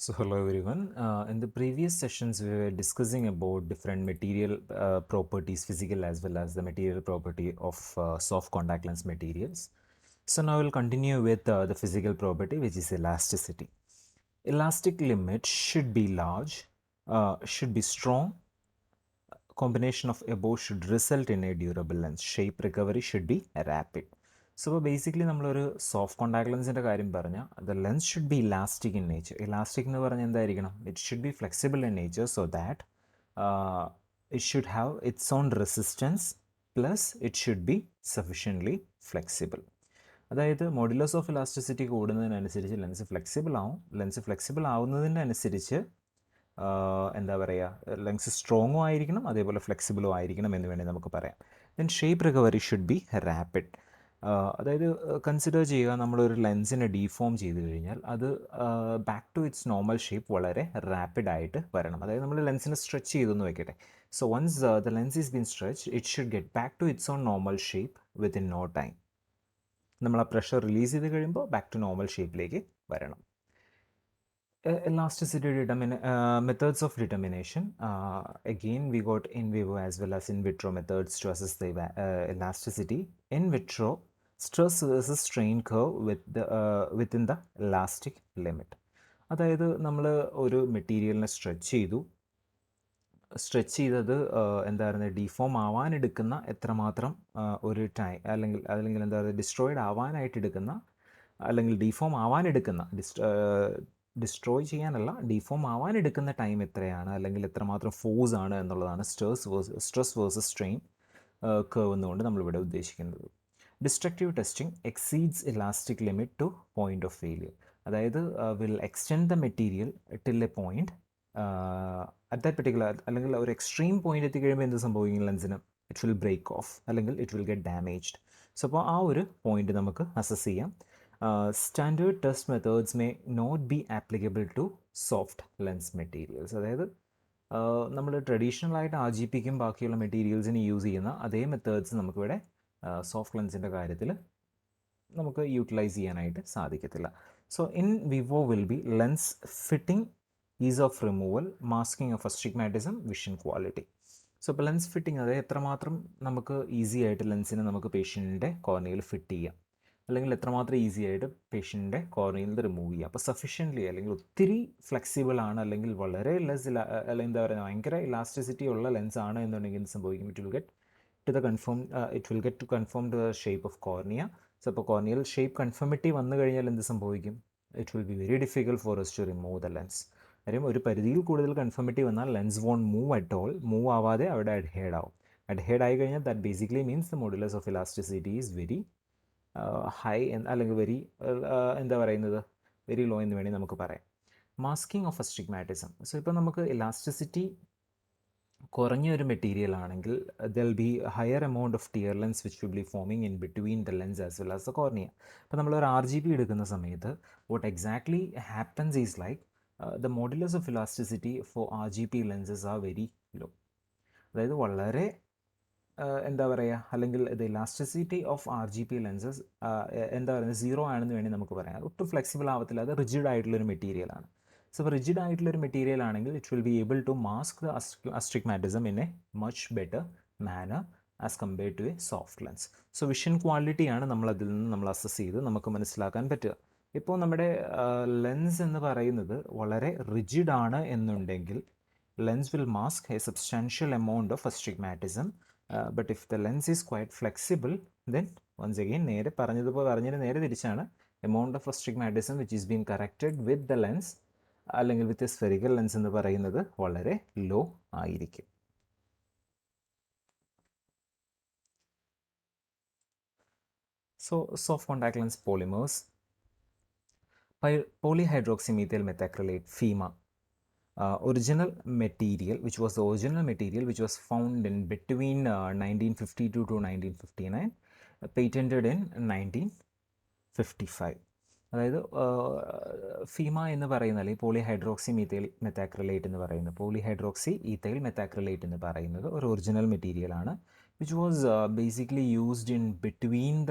So hello everyone. In the previous sessions, we were discussing about different material properties, physical as well as the material property of soft contact lens materials. So now we'll continue with the physical property, which is elasticity. Elastic limit should be large, should be strong. Combination of above should result in a durable lens. Shape recovery should be rapid. So basically നമ്മളൊരു soft contact ലെൻസിൻ്റെ കാര്യം പറഞ്ഞാൽ the lens should be elastic in nature. Elastic എന്ന് പറഞ്ഞാൽ എന്തായിരിക്കണം? It should be flexible in nature so that it should have its on resistance plus it should be sufficiently flexible. അതായത് modulus of elasticity കൂടുന്നതിനനുസരിച്ച് lens flexible ആവും. Lens flexible ആവുന്നതിനനുസരിച്ച് എന്താ പറയുക, lengths സ്ട്രോങ്ങും ആയിരിക്കണം, അതേപോലെ ഫ്ലെക്സിബിളും ആയിരിക്കണം എന്ന് വേണമെങ്കിൽ നമുക്ക് പറയാം. Then shape recovery should be rapid. അതായത് കൺസിഡർ ചെയ്യുക, നമ്മളൊരു ലെൻസിനെ ഡീഫോം ചെയ്ത് കഴിഞ്ഞാൽ അത് back to its normal shape വളരെ റാപ്പിഡായിട്ട് വരണം. അതായത് നമ്മൾ ലെൻസിനെ സ്ട്രെച്ച് ചെയ്തെന്ന് വെക്കട്ടെ. So once the lens is been stretch, it should get back to its own normal shape within no time. നമ്മൾ ആ പ്രഷർ റിലീസ് ചെയ്ത് കഴിയുമ്പോൾ ബാക്ക് ടു നോർമൽ ഷേപ്പിലേക്ക് വരണം. Elasticity methods of determination. Again, we got in vivo as well as in vitro methods to assess the elasticity. In vitro, stress versus strain curve within the elastic limit. അതായത് നമ്മൾ ഒരു മെറ്റീരിയലിനെ stretch ചെയ്തത് എന്താ പറയുന്നത്, deform ആവാനെടുക്കുന്ന എത്രമാത്രം ഒരു time അല്ലെങ്കിൽ എന്താ പറയുക, ഡിസ്ട്രോയിഡ് ആവാനായിട്ട് എടുക്കുന്ന അല്ലെങ്കിൽ ഡിഫോം ആവാനെടുക്കുന്ന ഡിസ്ട്രോയ് ചെയ്യാനല്ല, ഡിഫോം ആവാനെടുക്കുന്ന ടൈം എത്രയാണ് അല്ലെങ്കിൽ എത്രമാത്രം ഫോഴ്സ് ആണ് എന്നുള്ളതാണ് സ്ട്രെസ് വേഴ്സസ് സ്ട്രെയിൻ കർവ് എന്നുകൊണ്ട് നമ്മളിവിടെ ഉദ്ദേശിക്കുന്നത്. Destructive testing exceeds elastic limit to point of failure. അതായത് will extend the material till a point at that particular, അല്ലെങ്കിൽ ഒരു എക്സ്ട്രീം പോയിന്റ് എത്തിക്കഴിയുമ്പോൾ എന്ത് സംഭവിക്കും? ലെൻസിന് ഇറ്റ് വിൽ ബ്രേക്ക് ഓഫ് അല്ലെങ്കിൽ it will get damaged. So അപ്പോൾ ആ ഒരു പോയിന്റ് നമുക്ക് അസസ് ചെയ്യാം. Standard test methods may not be applicable to soft lens materials. അതായത് നമ്മൾ ട്രഡീഷണൽ ആയിട്ട് RGPക്കും ബാക്കിയുള്ള മെറ്റീരിയൽസിന് യൂസ് ചെയ്യുന്ന അതേ മെത്തേഡ്സ് നമുക്കിവിടെ സോഫ്റ്റ് ലെൻസിൻ്റെ കാര്യത്തിൽ നമുക്ക് യൂട്ടിലൈസ് ചെയ്യാനായിട്ട് സാധിക്കത്തില്ല. So in Vivo will be lens fitting, is of removal, masking of astigmatism, vision quality. So ഇപ്പോൾ ലെൻസ് ഫിറ്റിംഗ്, അതായത് എത്രമാത്രം നമുക്ക് ഈസി ആയിട്ട് ലെൻസിനെ നമുക്ക് പേഷ്യൻറ്റിൻ്റെ കോർണിയയിൽ ഫിറ്റ് ചെയ്യാം, അല്ലെങ്കിൽ എത്രമാത്രം ഈസി ആയിട്ട് പേഷ്യൻ്റെ കോർണിയിൽ നിന്ന് റിമൂവ് ചെയ്യുക. അപ്പോൾ സഫീഷ്യൻ്റ്ലി അല്ലെങ്കിൽ ഒത്തിരി ഫ്ലെക്സിബിൾ ആണ്, അല്ലെങ്കിൽ വളരെ ലെസ് അല്ലെങ്കിൽ എന്താ പറയുക, ഭയങ്കര ഇലാസ്റ്റിസിറ്റി ഉള്ള ലെൻസ് ആണ് എന്നുണ്ടെങ്കിൽ എന്ത് സംഭവിക്കും? It will get to confirm to the shape of cornea. So അപ്പോൾ കോർണിയൽ ഷേപ്പ് കൺഫർമിറ്റി വന്നു കഴിഞ്ഞാൽ എന്ത് സംഭവിക്കും? It will be very difficult for us to remove the lens. കാര്യം ഒരു പരിധിയിൽ കൂടുതൽ കൺഫർമിറ്റി വന്നാൽ lens won't move at all. Move ആവാതെ അവിടെ അഡ്ഹേഡ് ആവും. അഡ്ഹേഡ് ആയി കഴിഞ്ഞാൽ that basically means the modulus of elasticity is very high അല്ലെങ്കിൽ വെരി എന്താ പറയുന്നത്, വെരി ലോ എന്ന് വേണമെങ്കിൽ നമുക്ക് പറയാം. Masking of astigmatism. സോ ഇപ്പോൾ നമുക്ക് ഇലാസ്റ്റിസിറ്റി കുറഞ്ഞ ഒരു മെറ്റീരിയൽ ആണെങ്കിൽ there will be higher amount of tear lens which will be forming in between the lens as well as the cornea. അപ്പോൾ നമ്മളൊരു RGP എടുക്കുന്ന സമയത്ത് what exactly happens is like the modulus of elasticity for RGP lenses are very low. അതായത് വളരെ എന്താ പറയുക, അല്ലെങ്കിൽ the elasticity of RGP lenses എന്താ പറയുക, സീറോ ആണെന്ന് വേണമെങ്കിൽ നമുക്ക് പറയാം. ഒട്ടും ഫ്ലെക്സിബിൾ ആവത്തില്ല, അത് റിജിഡ് ആയിട്ടുള്ളൊരു മെറ്റീരിയലാണ്. സോ ഇപ്പോൾ റിജിഡ് ആയിട്ടുള്ളൊരു മെറ്റീരിയൽ ആണെങ്കിൽ it will be able to mask the astigmatism in a much better manner as compared to a soft lens. So vision ക്വാളിറ്റിയാണ് നമ്മളതിൽ നിന്ന് നമ്മൾ അസസ് ചെയ്ത് നമുക്ക് മനസ്സിലാക്കാൻ പറ്റുക. ഇപ്പോൾ നമ്മുടെ ലെൻസ് എന്ന് പറയുന്നത് വളരെ റിജിഡ് ആണ് എന്നുണ്ടെങ്കിൽ lens will mask A substantial amount of astigmatism. But if the lens is quite flexible, then once again പറഞ്ഞതിന് നേരെ തിരിച്ചാണ്. Amount of astigmatism which is been corrected with the lens അല്ലെങ്കിൽ വിത്ത് സ്ഫെറിക്കൽ ലെൻസ് എന്ന് പറയുന്നത് വളരെ law ആയിരിക്കും. So soft contact lens polymers, polyhydroxymethyl methacrylate FEMA, original material which was the original material which was found in between 1952 to 1959, patented in 1955. അതായത് ഫീമ എന്ന് പറയുന്ന, അല്ലെങ്കിൽ polyhydroxy methacrylate എന്ന് പറയുന്നത്, പോളിഹൈഡ്രോക്സി ഈഥൈൽ മെത്താക്രിലേറ്റ് എന്ന് പറയുന്നത് ഒരു ഒറിജിനൽ മെറ്റീരിയലാണ് which was basically used in between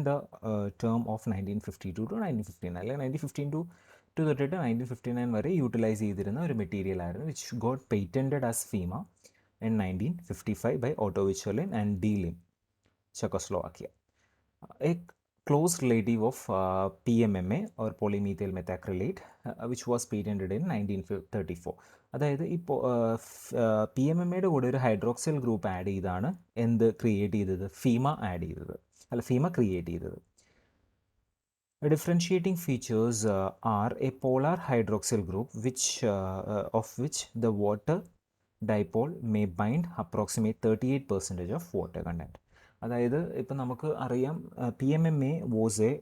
the term of 1952 to 1959, like 1915 to തൊട്ടിട്ട് 1959 വരെ യൂട്ടിലൈസ് ചെയ്തിരുന്ന ഒരു മെറ്റീരിയൽ ആയിരുന്നു, which got patented as HEMA in 1955 by Otto Vauchelin and D. Lim, Czechoslovakia. A close relative of PMMA or polymethyl methacrylate, which was patented in 1934. അതായത് ഇപ്പോൾ P M M എയുടെ കൂടെ ഒരു ഹൈഡ്രോക്സിൽ ഗ്രൂപ്പ് ആഡ് ചെയ്താണ് എന്ത് create ചെയ്തത്, ഫീമ add ചെയ്തത്, അല്ല ഫീമ ക്രിയേറ്റ് ചെയ്തത്. Differentiating features are a polar hydroxyl group of which the water dipole may bind approximate 38% of water content. അതായത് ഇപ്പം നമുക്ക് അറിയാം P M M A was A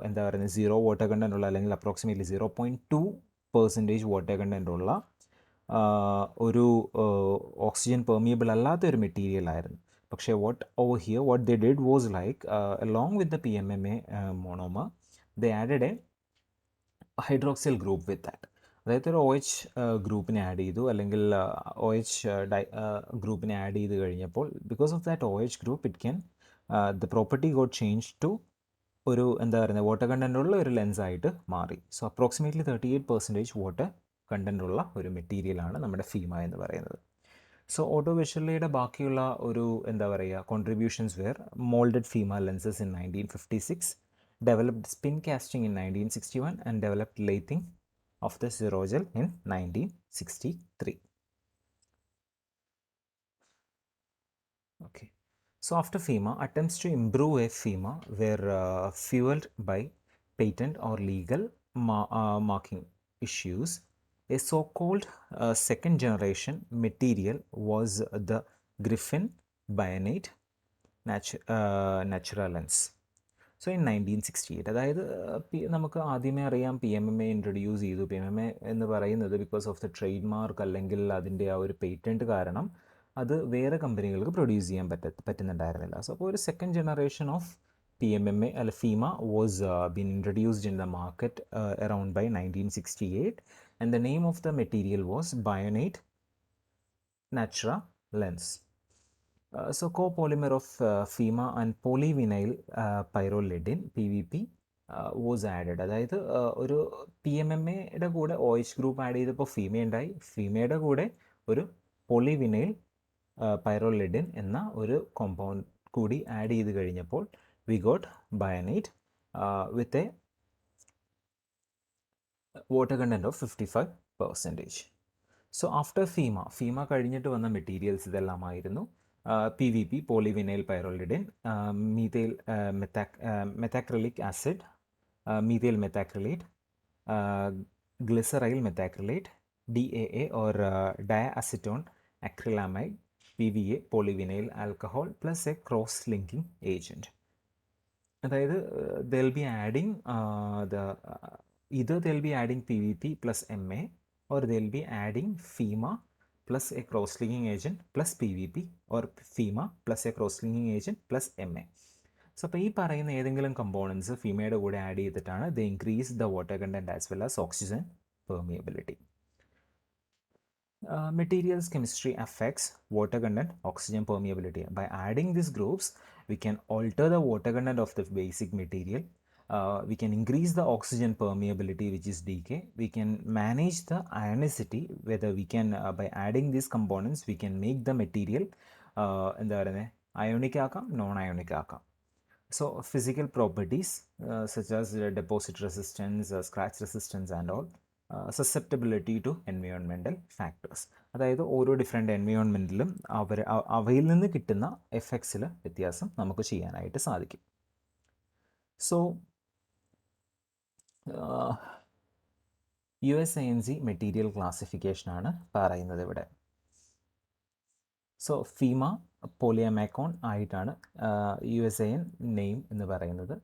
എന്താ പറയുന്നത് സീറോ വാട്ടർ കണ്ടൻ്റ് ഉള്ള അല്ലെങ്കിൽ അപ്രോക്സിമേറ്റ്ലി 0.2% വാട്ടർ കണ്ടൻ്റ് ഉള്ള ഒരു ഓക്സിജൻ പെർമിയബിൾ അല്ലാത്ത ഒരു മെറ്റീരിയൽ ആയിരുന്നു. പക്ഷേ what they did was like along with the PMMA monomer, they added a hydroxyl group with that. അതായത് ഒരു OH ഗ്രൂപ്പിനെ ആഡ് ചെയ്തു, അല്ലെങ്കിൽ OH ഗ്രൂപ്പിനെ ആഡ് ചെയ്ത് കഴിഞ്ഞപ്പോൾ because of that OH group it can the property got change to ഒരു എന്താ പറയുന്നത് വാട്ടർ കണ്ടൻ്റ് ഉള്ള ഒരു ലെൻസായിട്ട് മാറി. സോ അപ്രോക്സിമേറ്റ്ലി 38% വാട്ടർ കണ്ടൻ്റ് ഉള്ള ഒരു മെറ്റീരിയലാണ് നമ്മുടെ ഫീമ എന്ന് പറയുന്നത്. സോ ഓട്ടോ വെഷലിയുടെ ബാക്കിയുള്ള ഒരു എന്താ പറയുക contributions were moulded HEMA lenses in 1956, developed spin casting in 1961 and developed lathing of the Zerogel in 1963. Okay, so after FEMA, attempts to improve a FEMA were fueled by patent or legal marking issues. A so-called second generation material was the Griffin Bayonet Naturalens. So in 1968, അതായത് നമുക്ക് ആദ്യമേ അറിയാം P M M A introduce ചെയ്തു. P M M A എന്ന് പറയുന്നത് because of the trade mark അല്ലെങ്കിൽ അതിൻ്റെ ആ ഒരു പേറ്റൻറ്റ് കാരണം അത് വേറെ കമ്പനികൾക്ക് പ്രൊഡ്യൂസ് ചെയ്യാൻ പറ്റുന്നുണ്ടായിരുന്നില്ല. സോ അപ്പോൾ ഒരു second generation of P M M A അല്ല HEMA was been introduced in the market around by 1968 and the name of the material was Bionite Naturalens. So copolymer of FEMA and polyvinyl pyrrolidine PVP was added. അതായത് ഒരു P M M എയുടെ കൂടെ OH group add ചെയ്തപ്പോൾ ഫീമ ഉണ്ടായി, ഫീമയുടെ കൂടെ ഒരു polyvinyl പൈറോലിഡിൻ എന്ന ഒരു കോമ്പൗണ്ട് കൂടി ആഡ് ചെയ്ത് കഴിഞ്ഞപ്പോൾ we got Bionite with a water content of 55%. So after HEMA കഴിഞ്ഞിട്ട് വന്ന മെറ്റീരിയൽസ് ഇതെല്ലാമായിരുന്നു PVP, polyvinyl pyrrolidine, methyl methacrylic acid, methyl methacrylate, glyceryl methacrylate, DAA or diacetone acrylamide, PVA, polyvinyl alcohol plus a cross-linking agent. അതായത് they'll be adding either they'll be adding PVP plus MA or they'll be adding FEMA plus a cross-linking agent plus PVP or FEMA plus a cross-linking agent plus MA. So അപ്പോൾ ഈ പറയുന്ന ഏതെങ്കിലും components ഫീമയുടെ കൂടെ add ചെയ്തിട്ടാണ് the increase the water content as well as oxygen permeability. Materials chemistry affects water content, oxygen permeability. By adding these groups, we can alter the water content of the basic material. We can increase the oxygen permeability, which is decay. We can manage the ionicity, whether we can by adding these components we can make the material എന്താ പറയുന്നത് ionic ആക്കാം, non ionic ആക്കാം. So physical properties such as deposit resistance, scratch resistance and all, susceptibility to environmental factors. അതായത് ഓരോ different എൻവയോൺമെൻറ്റിലും അവയിൽ നിന്ന് കിട്ടുന്ന എഫക്ട്സിൽ വ്യത്യാസം നമുക്ക് ചെയ്യാനായിട്ട് സാധിക്കും. സോ USANZ മെറ്റീരിയൽ ക്ലാസിഫിക്കേഷനാണ് പറയുന്നത് ഇവിടെ. സോ ഫീമ പോളിയമേക്കോൺ ആയിട്ടാണ് USAN നെയിം എന്ന് പറയുന്നത്.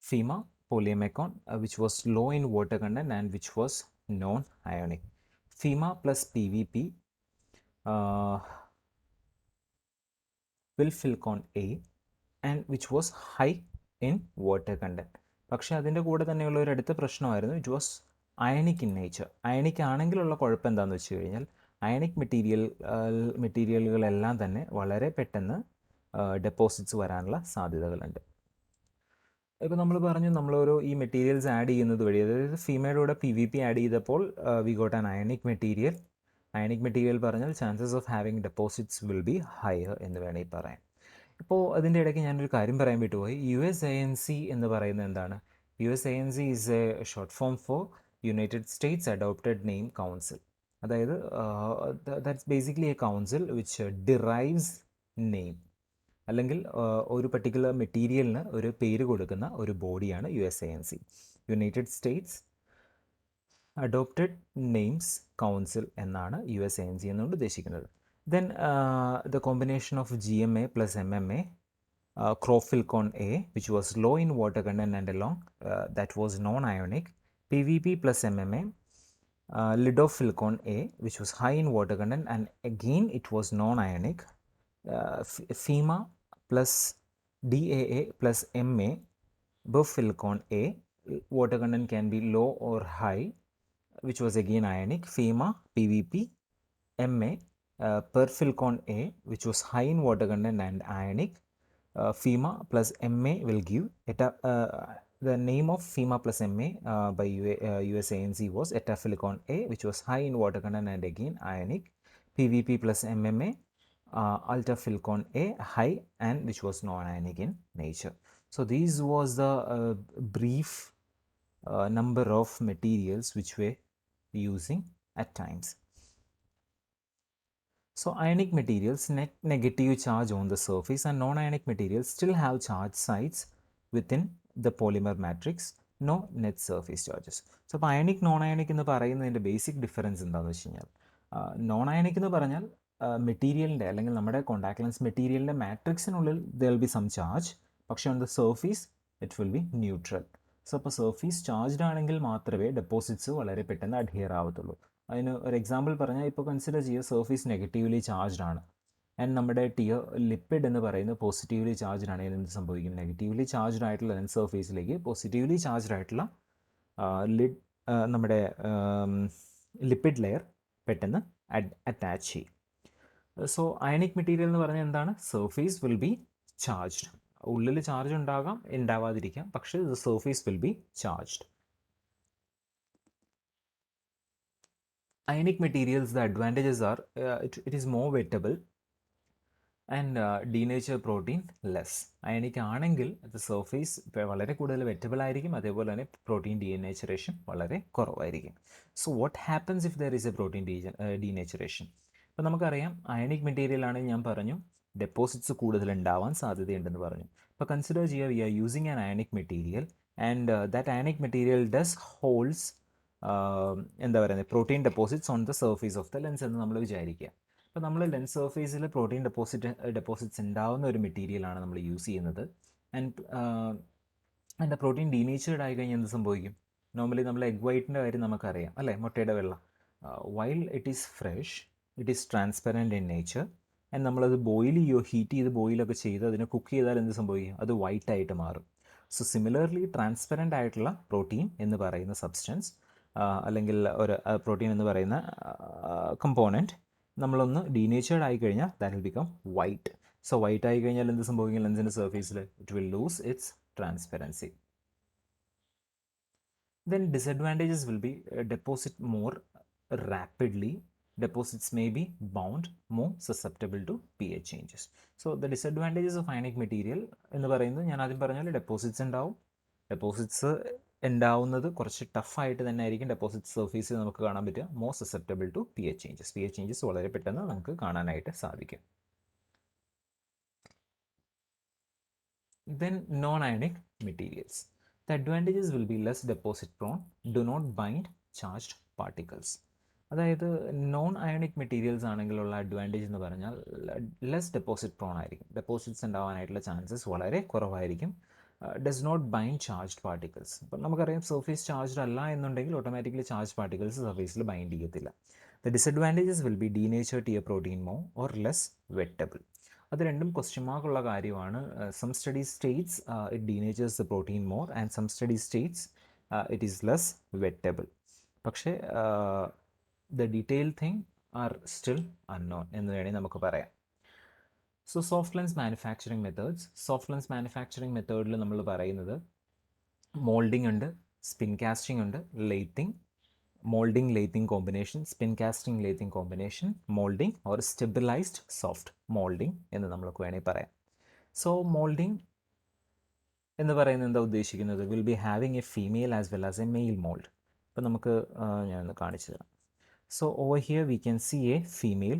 ഫീമ polyamicon which was low in water content and which was non-ionic. FEMA plus PVP will silicon A and which was high in water content. പക്ഷേ അതിൻ്റെ കൂടെ തന്നെയുള്ള ഒരു അടുത്ത പ്രശ്നമായിരുന്നു it was ionic in nature. Ionic ആണെങ്കിലുള്ള കുഴപ്പം എന്താണെന്ന് വെച്ച് കഴിഞ്ഞാൽ അയണിക് മെറ്റീരിയലുകളെല്ലാം തന്നെ വളരെ പെട്ടെന്ന് ഡെപ്പോസിറ്റ്സ് വരാനുള്ള സാധ്യതകളുണ്ട്. ഇപ്പോൾ നമ്മൾ പറഞ്ഞു നമ്മളൊരു ഈ മെറ്റീരിയൽസ് ആഡ് ചെയ്യുന്നത് വഴി, അതായത് ഫീമയുടെ കൂടെ PVP ആഡ് ചെയ്തപ്പോൾ we got an ionic material. Ionic material പറഞ്ഞാൽ chances of having deposits will be higher എന്ന് വേണമെങ്കിൽ പറയാം. ഇപ്പോൾ അതിൻ്റെ ഇടയ്ക്ക് ഞാനൊരു കാര്യം പറയാൻ വിട്ടുപോയി. USANC എന്ന് പറയുന്നത് എന്താണ്? USANC is a short form for United States Adopted Name Council. അതായത് that's basically a council which derives name, അല്ലെങ്കിൽ ഒരു പർട്ടിക്കുലർ മെറ്റീരിയലിന് ഒരു പേര് കൊടുക്കുന്ന ഒരു ബോഡിയാണ് USANC, United States adopted names council എന്നാണ് USANC എന്നുകൊണ്ട് ഉദ്ദേശിക്കുന്നത്. Then the combination of GMA plus MMA, Crophyllcone A, which was low in water content and along, that was non-ionic. PVP plus MMA, Lidophyllcone A, which was high in water content and again it was non-ionic. FEMA plus DAA plus MA, Bufilcone A, water content can be low or high, which was again ionic. FEMA, PVP, MA, Perfilcone A, which was high in water content and ionic. FEMA plus MA will give the name of FEMA plus MA by USANC was Etafilcone A, which was high in water content and again ionic. PVP plus MMA, Altafilcone A, high and which was non-ionic in nature. So these was the brief number of materials which we're using at times. So ionic materials net negative charge on the surface and non-ionic materials still have charge sites within the polymer matrix, no net surface charges. So അപ്പോൾ ionic non ionic എന്ന് പറയുന്നതിൻ്റെ basic difference എന്താണെന്ന് വെച്ച് കഴിഞ്ഞാൽ, non ionic എന്ന് പറഞ്ഞാൽ മെറ്റീരിയലിൻ്റെ അല്ലെങ്കിൽ നമ്മുടെ കോണ്ടാക്ട് ലെൻസ് മെറ്റീരിയലിൻ്റെ മാട്രിക്സിനുള്ളിൽ there will be some charge, പക്ഷേ on the surface it will be neutral. So അപ്പോൾ സർഫീസ് ചാർജ്ഡ് ആണെങ്കിൽ മാത്രമേ ഡെപ്പോസിറ്റ്സ് വളരെ പെട്ടെന്ന് അഡ്ഹിയർ ആവത്തുള്ളൂ. അതിന് ഒരു എക്സാമ്പിൾ പറഞ്ഞാൽ, ഇപ്പോൾ കൺസിഡർ ചെയ്യുക സർഫീസ് നെഗറ്റീവ്ലി ചാർജ്ഡ് ആണ് ആൻഡ് നമ്മുടെ ലിപ്പിഡ് എന്ന് പറയുന്നത് പോസിറ്റീവ്ലി ചാർജ്ഡ് ആണെങ്കിൽ എന്ത് സംഭവിക്കും? നെഗറ്റീവ്ലി ചാർജ്ഡ് ആയിട്ടുള്ള ലെൻസ് സർഫേസിലേക്ക് പോസിറ്റീവ്ലി ചാർജ്ഡ് ആയിട്ടുള്ള നമ്മുടെ ലിപ്പിഡ് ലെയർ പെട്ടെന്ന് അറ്റാച്ച് ചെയ്യും. സോ അയണിക് മെറ്റീരിയൽ എന്ന് പറഞ്ഞാൽ എന്താണ്? Surface will be charged. ഉള്ളിൽ ചാർജ് ഉണ്ടാകാം, ഉണ്ടാവാതിരിക്കാം, പക്ഷേ the surface will be charged. Ionic materials, the advantages are it is more wettable and denature protein less. Ionic ആണെങ്കിൽ അത് സർഫേസ് വളരെ കൂടുതൽ വെറ്റബിൾ ആയിരിക്കും, അതേപോലെ തന്നെ പ്രോട്ടീൻ ഡീനേച്ചറേഷൻ വളരെ കുറവായിരിക്കും. So what happens if there is A protein denaturation? ഇപ്പോൾ നമുക്കറിയാം അയണിക് മെറ്റീരിയൽ ആണെങ്കിൽ ഞാൻ പറഞ്ഞു ഡെപ്പോസിറ്റ്സ് കൂടുതൽ ഉണ്ടാവാൻ സാധ്യതയുണ്ടെന്ന് പറഞ്ഞു. ഇപ്പോൾ കൺസിഡർ ചെയ്യുക we are using an ionic material and that ionic material does holds എന്താ പറയുന്നത് protein deposits on the surface of the lens എന്ന് നമ്മൾ വിചാരിക്കുക. അപ്പോൾ നമ്മൾ ലെൻസ് സർഫേസിൽ പ്രോട്ടീൻ ഡെപ്പോസിറ്റ്സ് ഉണ്ടാവുന്ന ഒരു മെറ്റീരിയലാണ് നമ്മൾ യൂസ് ചെയ്യുന്നത്. ആൻഡ് പ്രോട്ടീൻ ഡീനേച്ചേർഡ് ആയി കഴിഞ്ഞാൽ എന്ത് സംഭവിക്കും? നോർമലി നമ്മൾ എഗ് വൈറ്റിൻ്റെ കാര്യം നമുക്കറിയാം അല്ലേ, മുട്ടയുടെ വെള്ള. While it is fresh, it is transparent in nature and നമ്മളത് ബോയിൽ ചെയ്യുകയോ ഹീറ്റ് ചെയ്ത് ബോയിലൊക്കെ ചെയ്ത് അതിനെ കുക്ക് ചെയ്താൽ എന്ത് സംഭവിക്കും? അത് വൈറ്റ് ആയിട്ട് മാറും. സോ സിമിലർലി ട്രാൻസ്പെറൻ്റ് ആയിട്ടുള്ള പ്രോട്ടീൻ എന്ന് പറയുന്ന സബ്സ്റ്റൻസ് അല്ലെങ്കിൽ ഒരു പ്രോട്ടീൻ എന്ന് പറയുന്ന കമ്പോണൻറ്റ് നമ്മളൊന്ന് ഡീനേച്ചേർഡ് ആയി കഴിഞ്ഞാൽ that will become white. So white ആയി കഴിഞ്ഞാൽ എന്ത് സംഭവിക്കും? ലെൻസിൻ്റെ സർഫേസിൽ it will loose it's transparency. Then disadvantages will be deposit more rapidly. Deposits may be bound, more susceptible to pH changes. So the disadvantages of ionic material എന്ന് പറയുന്നത് ഞാൻ ആദ്യം പറഞ്ഞാൽ ഡെപ്പോസിറ്റ്സ് ഉണ്ടാവും. ഡെപ്പോസിറ്റ്സ് ഉണ്ടാവുന്നത് കുറച്ച് ടഫായിട്ട് തന്നെ ആയിരിക്കും. ഡെപ്പോസിറ്റ് സർഫേസിൽ നമുക്ക് കാണാൻ പറ്റുക more susceptible to pH changes. pH changes വളരെ പെട്ടെന്ന് നമുക്ക് കാണാനായിട്ട് സാധിക്കും. Then non-ionic materials. The advantages will be less deposit prone, do not bind charged particles. അതായത് നോൺ അയോണിക് മെറ്റീരിയൽസ് ആണെങ്കിലുള്ള അഡ്വാൻറ്റേജ് എന്ന് പറഞ്ഞാൽ ലെസ് ഡെപ്പോസിറ്റ് പ്രോൺ ആയിരിക്കും. ഡെപ്പോസിറ്റ്സ് ഉണ്ടാവാനായിട്ടുള്ള ചാൻസസ് വളരെ കുറവായിരിക്കും. Does not bind charged particles. അപ്പം നമുക്കറിയാം സർഫേസ് ചാർജ്ഡ് അല്ല എന്നുണ്ടെങ്കിൽ ഓട്ടോമാറ്റിക്കലി ചാർജ് പാർട്ടിക്കിൾസ് സർഫേസിൽ ബൈൻഡ് ചെയ്യത്തില്ല. The disadvantages will be denature tear protein more or less wettable. അത് രണ്ടും ക്വസ്റ്റ്യൻ മാർക്കുള്ള കാര്യമാണ്. Some study states it denatures the protein more and some study states it is less wettable. പക്ഷേ the detail thing are still unknown എന്ന് വേണമെങ്കിൽ നമുക്ക് പറയാം. So soft lens manufacturing methods. Soft lens manufacturing മെത്തേഡിൽ നമ്മൾ പറയുന്നത് മോൾഡിംഗ് ഉണ്ട്, spin casting ഉണ്ട്, lathing, moulding lathing combination, spin casting lathing combination, moulding or stabilised soft moulding എന്ന് നമുക്ക് വേണമെങ്കിൽ പറയാം. സോ മോൾഡിംഗ് എന്ന് പറയുന്നത് എന്താ ഉദ്ദേശിക്കുന്നത്? Will be having a female as well as a male mould. അപ്പോൾ നമുക്ക് ഞാനൊന്ന് കാണിച്ചു തരാം. So over here we can see a female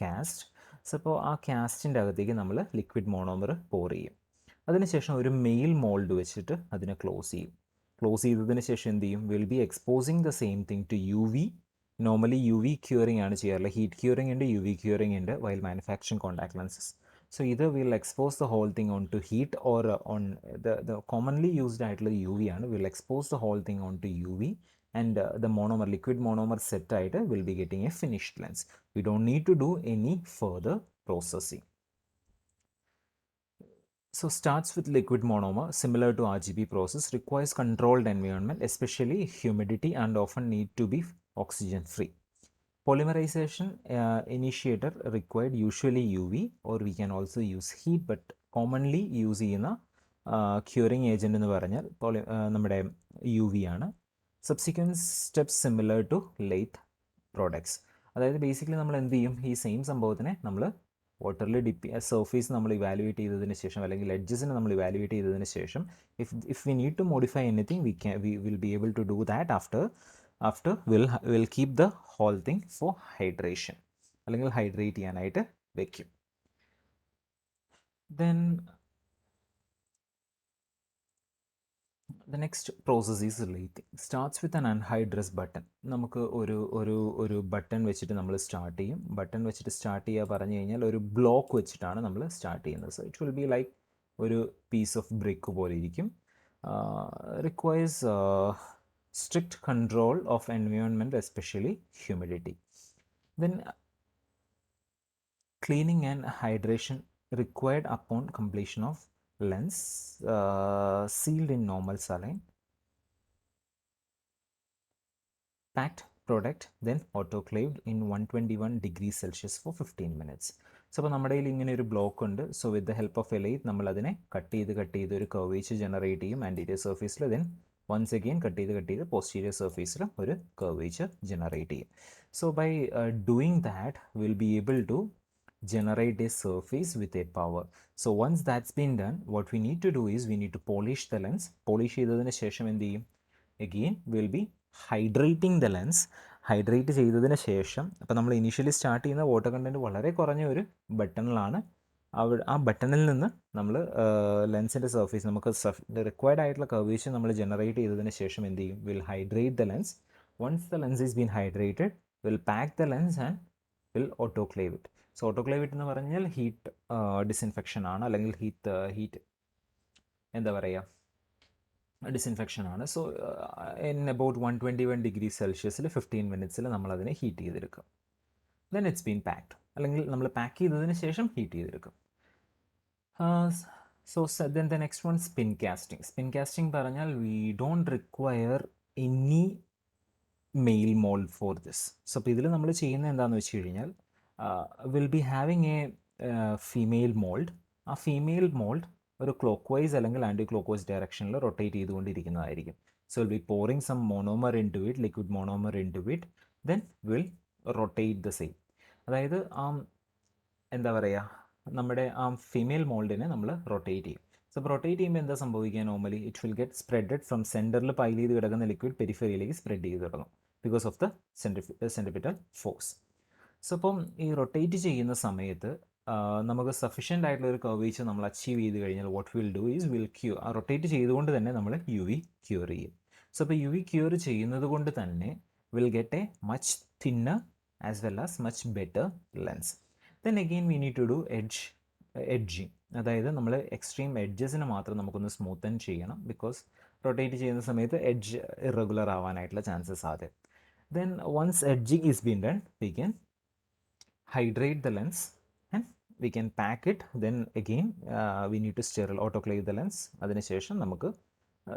cast. So അപ്പോൾ ആ കാസ്റ്റിൻ്റെ അകത്തേക്ക് നമ്മൾ ലിക്വിഡ് മോണോമർ പോർ ചെയ്യും. അതിനുശേഷം ഒരു മെയിൽ മോൾഡ് വെച്ചിട്ട് അതിനെ ക്ലോസ് ചെയ്യും. ക്ലോസ് ചെയ്തതിന് ശേഷം എന്ത് ചെയ്യും? Will be exposing the same thing to U V. Normally U V curing ആണ് ചെയ്യാറുള്ളത്. ഹീറ്റ് ക്യൂറിംഗ് ഉണ്ട്, യു വി ക്യൂറിംഗ് ഉണ്ട് while manufacturing contact lenses. So either we'll expose the whole thing onto heat or on the commonly used ആയിട്ടുള്ള U V ആണ്. We'll expose the whole thing onto UV and the monomer, liquid monomer set ആയിട്ട് will be getting a finished lens. We don't need to do any further processing. So starts with liquid monomer, similar to RGB process, requires controlled environment, especially humidity, and often need to be oxygen free. Polymerization initiator required usually UV, or we can also use heat, but commonly use ചെയ്യുന്ന curing agent എന്ന് പറഞ്ഞാൽ നമ്മുടെ UV ആണ്. Subsequent steps similar to lathe products. അതായത് basically നമ്മൾ എന്ത് ചെയ്യും? ഈ സെയിം സംഭവത്തിനെ നമ്മൾ വാട്ടറിൽ സർഫേസ് നമ്മൾ ഇവാലുവേറ്റ് ചെയ്തതിന് ശേഷം, അല്ലെങ്കിൽ എഡ്ജസിനെ നമ്മൾ ഇവാലുവേറ്റ് ചെയ്തതിന് ശേഷം, if we need to modify anything, we will be able to do that after we'll keep the whole thing for hydration, അല്ലെങ്കിൽ ഹൈഡ്രേറ്റ് ചെയ്യാനായിട്ട് വെക്കും. Then the next process is lathing. Starts with an anhydrous button. നമുക്ക് ഒരു button വെച്ചിട്ട് നമ്മൾ start ചെയ്യും. Button വെച്ചിട്ട് start ചെയ്യുക പറഞ്ഞു കഴിഞ്ഞാൽ ഒരു ബ്ലോക്ക് വെച്ചിട്ടാണ് നമ്മൾ സ്റ്റാർട്ട് ചെയ്യുന്നത്. So it will be like ഒരു പീസ് ഓഫ് ബ്രിക്ക് പോലെ ഇരിക്കും. Requires strict control of environment, especially humidity. Then cleaning and hydration required upon completion of lens, sealed in normal saline, packed product, then autoclaved in 121 degrees Celsius for 15 minutes. So അപ്പോൾ നമ്മുടെ കയ്യിൽ ഇങ്ങനെ ഒരു block ഉണ്ട്. So with the help of a lathe നമ്മൾ അതിനെ cut ചെയ്ത് ഒരു കർവേച്ചർ ജനറേറ്റ് ചെയ്യും ആൻറ്റീരിയർ സർഫേസിൽ. ദെൻ once again കട്ട് ചെയ്ത് പോസ്റ്റീരിയർ സർഫേസിൽ ഒരു കർവേച്ചർ ജനറേറ്റ് ചെയ്യും. So by doing that will be able to generate a surface with a power. So once that's been done, what we need to do is we need to polish the lens. Polish ചെയ്തതിന് ശേഷം എന്ത് ചെയ്യും? Again we'll be hydrating the lens. Hydrate ചെയ്തതിന് ശേഷം, അപ്പോൾ നമ്മൾ initially start ചെയ്യുന്ന water content വളരെ കുറഞ്ഞ ഒരു ബട്ടണിലാണ്. ആ ബട്ടണിൽ നിന്ന് നമ്മൾ ലെൻസിൻ്റെ സർഫേസ് നമുക്ക് റിക്വയർഡ് ആയിട്ടുള്ള കർവേച്ചർ നമ്മൾ ജനറേറ്റ് ചെയ്തതിന് ശേഷം എന്ത് ചെയ്യും? Will hydrate the lens. Once the lens is been hydrated, will pack the lens and will autoclave it. So autoclave it എന്ന് പറഞ്ഞാൽ ഹീറ്റ് ഡിസിൻഫെക്ഷൻ ആണ്, അല്ലെങ്കിൽ ഹീറ്റ് എന്താ പറയുക, ഡിസിൻഫെക്ഷൻ ആണ്. സോ ഇൻ അബൌട്ട് 121 ഡിഗ്രി സെൽഷ്യസിൽ 15 മിനിറ്റ്സിൽ നമ്മളതിനെ ഹീറ്റ് ചെയ്തെടുക്കും. ദെൻ ഇറ്റ്സ് ബീൻ പാക്ഡ്, അല്ലെങ്കിൽ നമ്മൾ പാക്ക് ചെയ്തതിന് ശേഷം ഹീറ്റ് ചെയ്തെടുക്കും. So then the next one spin casting. Spin casting പറഞ്ഞാൽ we don't require any male mould for this. So അപ്പോൾ ഇതിൽ നമ്മൾ ചെയ്യുന്നത് എന്താണെന്ന് വെച്ച് കഴിഞ്ഞാൽ will be having a female mould. ആ ഫീമെയിൽ മോൾഡ് ഒരു ക്ലോക്ക് വൈസ് അല്ലെങ്കിൽ ആൻറ്റി ക്ലോക്ക് വൈസ് ഡയറക്ഷനിൽ റൊട്ടേറ്റ് ചെയ്തുകൊണ്ടിരിക്കുന്നതായിരിക്കും. So will be pouring some monomer into it, liquid monomer into it, then will rotate the same. അതായത് എന്താ പറയുക, നമ്മുടെ ആ ഫീമെയിൽ മോൾഡിനെ നമ്മൾ റൊട്ടേറ്റ് ചെയ്യും. സോ റൊട്ടേറ്റ് ചെയ്യുമ്പോൾ എന്താ സംഭവിക്കുക? Normally it will get spreaded from സെൻറ്ററിൽ പൈൽ ചെയ്ത് കിടക്കുന്ന ലിക്വിഡ് പെരിഫറിയിലേക്ക് സ്പ്രെഡ് ചെയ്ത് തുടങ്ങും because of the centripetal force. So അപ്പം ഈ റൊട്ടേറ്റ് ചെയ്യുന്ന സമയത്ത് നമുക്ക് സഫീഷ്യൻ്റ് ആയിട്ടുള്ള ഒരു കർവേച്ചർ നമ്മൾ അച്ചീവ് ചെയ്ത് കഴിഞ്ഞാൽ what will do is will ആ റൊട്ടേറ്റ് ചെയ്തുകൊണ്ട് തന്നെ നമ്മൾ യു വി ക്യൂർ ചെയ്യും. സോ അപ്പോൾ യു വി ക്യൂർ ചെയ്യുന്നത് കൊണ്ട് തന്നെ will get a much thinner as well as much better lens. Then again we need to do edging. അതായത് നമ്മൾ എക്സ്ട്രീം എഡ്ജസിന് മാത്രം നമുക്കൊന്ന് സ്മൂത്തൻ ചെയ്യണം, ബിക്കോസ് റൊട്ടേറ്റ് ചെയ്യുന്ന സമയത്ത് എഡ്ജ് ഇറഗുലർ ആവാനായിട്ടുള്ള ചാൻസസ് ആദ്യം. Then once edging is been done, we can hydrate the lens and we can pack it. Then again we need to autoclave the lens. അതിനുശേഷം നമുക്ക്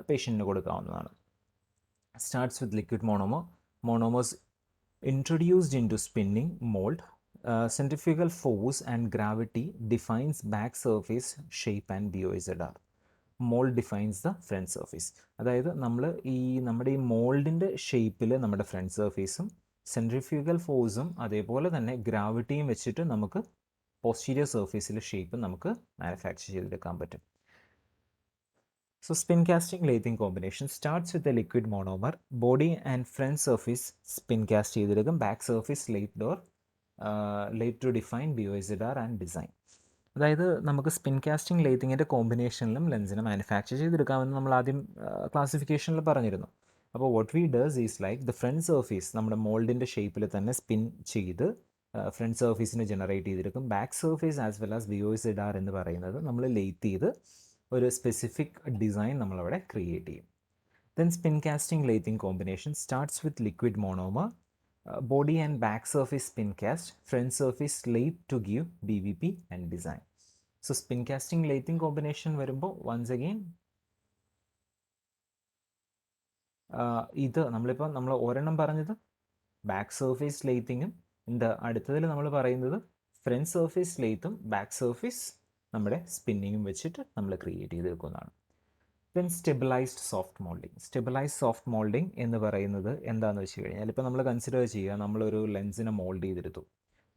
പേഷ്യൻറ്റിന് കൊടുക്കാവുന്നതാണ്. Starts with liquid monomer. Monomers introduced into spinning mold. Centrifugal force and gravity defines back surface shape and BOSR. Mould defines the front surface. അതായത് നമ്മൾ നമ്മുടെ ഈ മോൾഡിൻ്റെ ഷേപ്പിൽ നമ്മുടെ front സർഫേസും centrifugal ഫോഴ്സും അതേപോലെ തന്നെ ഗ്രാവിറ്റിയും വെച്ചിട്ട് നമുക്ക് പോസ്റ്റീരിയർ സർഫേസിലെ ഷേപ്പ് നമുക്ക് മാനുഫാക്ചർ ചെയ്തെടുക്കാൻ പറ്റും. So spin casting lathing combination starts with the liquid monomer, body and front surface spin cast ചെയ്തെടുക്കും, back surface lathed or late to define BOSR and design. അതായത് നമുക്ക് സ്പിൻ കാസ്റ്റിംഗ് ലേത്തിങ്ങിൻ്റെ കോമ്പിനേഷനിലും ലെൻസിനെ manufacture ചെയ്തെടുക്കാമെന്ന് നമ്മൾ ആദ്യം ക്ലാസിഫിക്കേഷനിൽ പറഞ്ഞിരുന്നു. അപ്പോൾ what we does is like the front surface നമ്മുടെ മോൾഡിൻ്റെ ഷേപ്പിൽ തന്നെ സ്പിൻ ചെയ്ത് ഫ്രണ്ട് സർഫേസിനെ ജനറേറ്റ് ചെയ്തെടുക്കും. Back surface as well as BOSR എന്ന് പറയുന്നത് നമ്മൾ ലേത്ത് ചെയ്ത് ഒരു സ്പെസിഫിക് ഡിസൈൻ നമ്മളവിടെ ക്രിയേറ്റ് ചെയ്യും. Then spin casting lathing combination starts with liquid monomer, body and back surface spin cast, front surface lathe to give BVP and design. So spin casting lathing combination വരുമ്പോൾ once again ഇത് നമ്മൾ ഒരെണ്ണം പറഞ്ഞത് back surface ലേത്തിങ്ങും അടുത്തതിൽ നമ്മൾ പറയുന്നത് front surface ലേത്തും back surface നമ്മുടെ സ്പിന്നിങ്ങും വെച്ചിട്ട് നമ്മൾ ക്രിയേറ്റ് ചെയ്തെടുക്കുന്നതാണ്. Then stabilised soft moulding. Stabilised soft moulding എന്ന് പറയുന്നത് എന്താണെന്ന് വെച്ച് കഴിഞ്ഞാൽ ഇപ്പോൾ നമ്മൾ കൺസിഡർ ചെയ്യുക നമ്മളൊരു ലെൻസിനെ മോൾഡ് ചെയ്തെടുത്തു.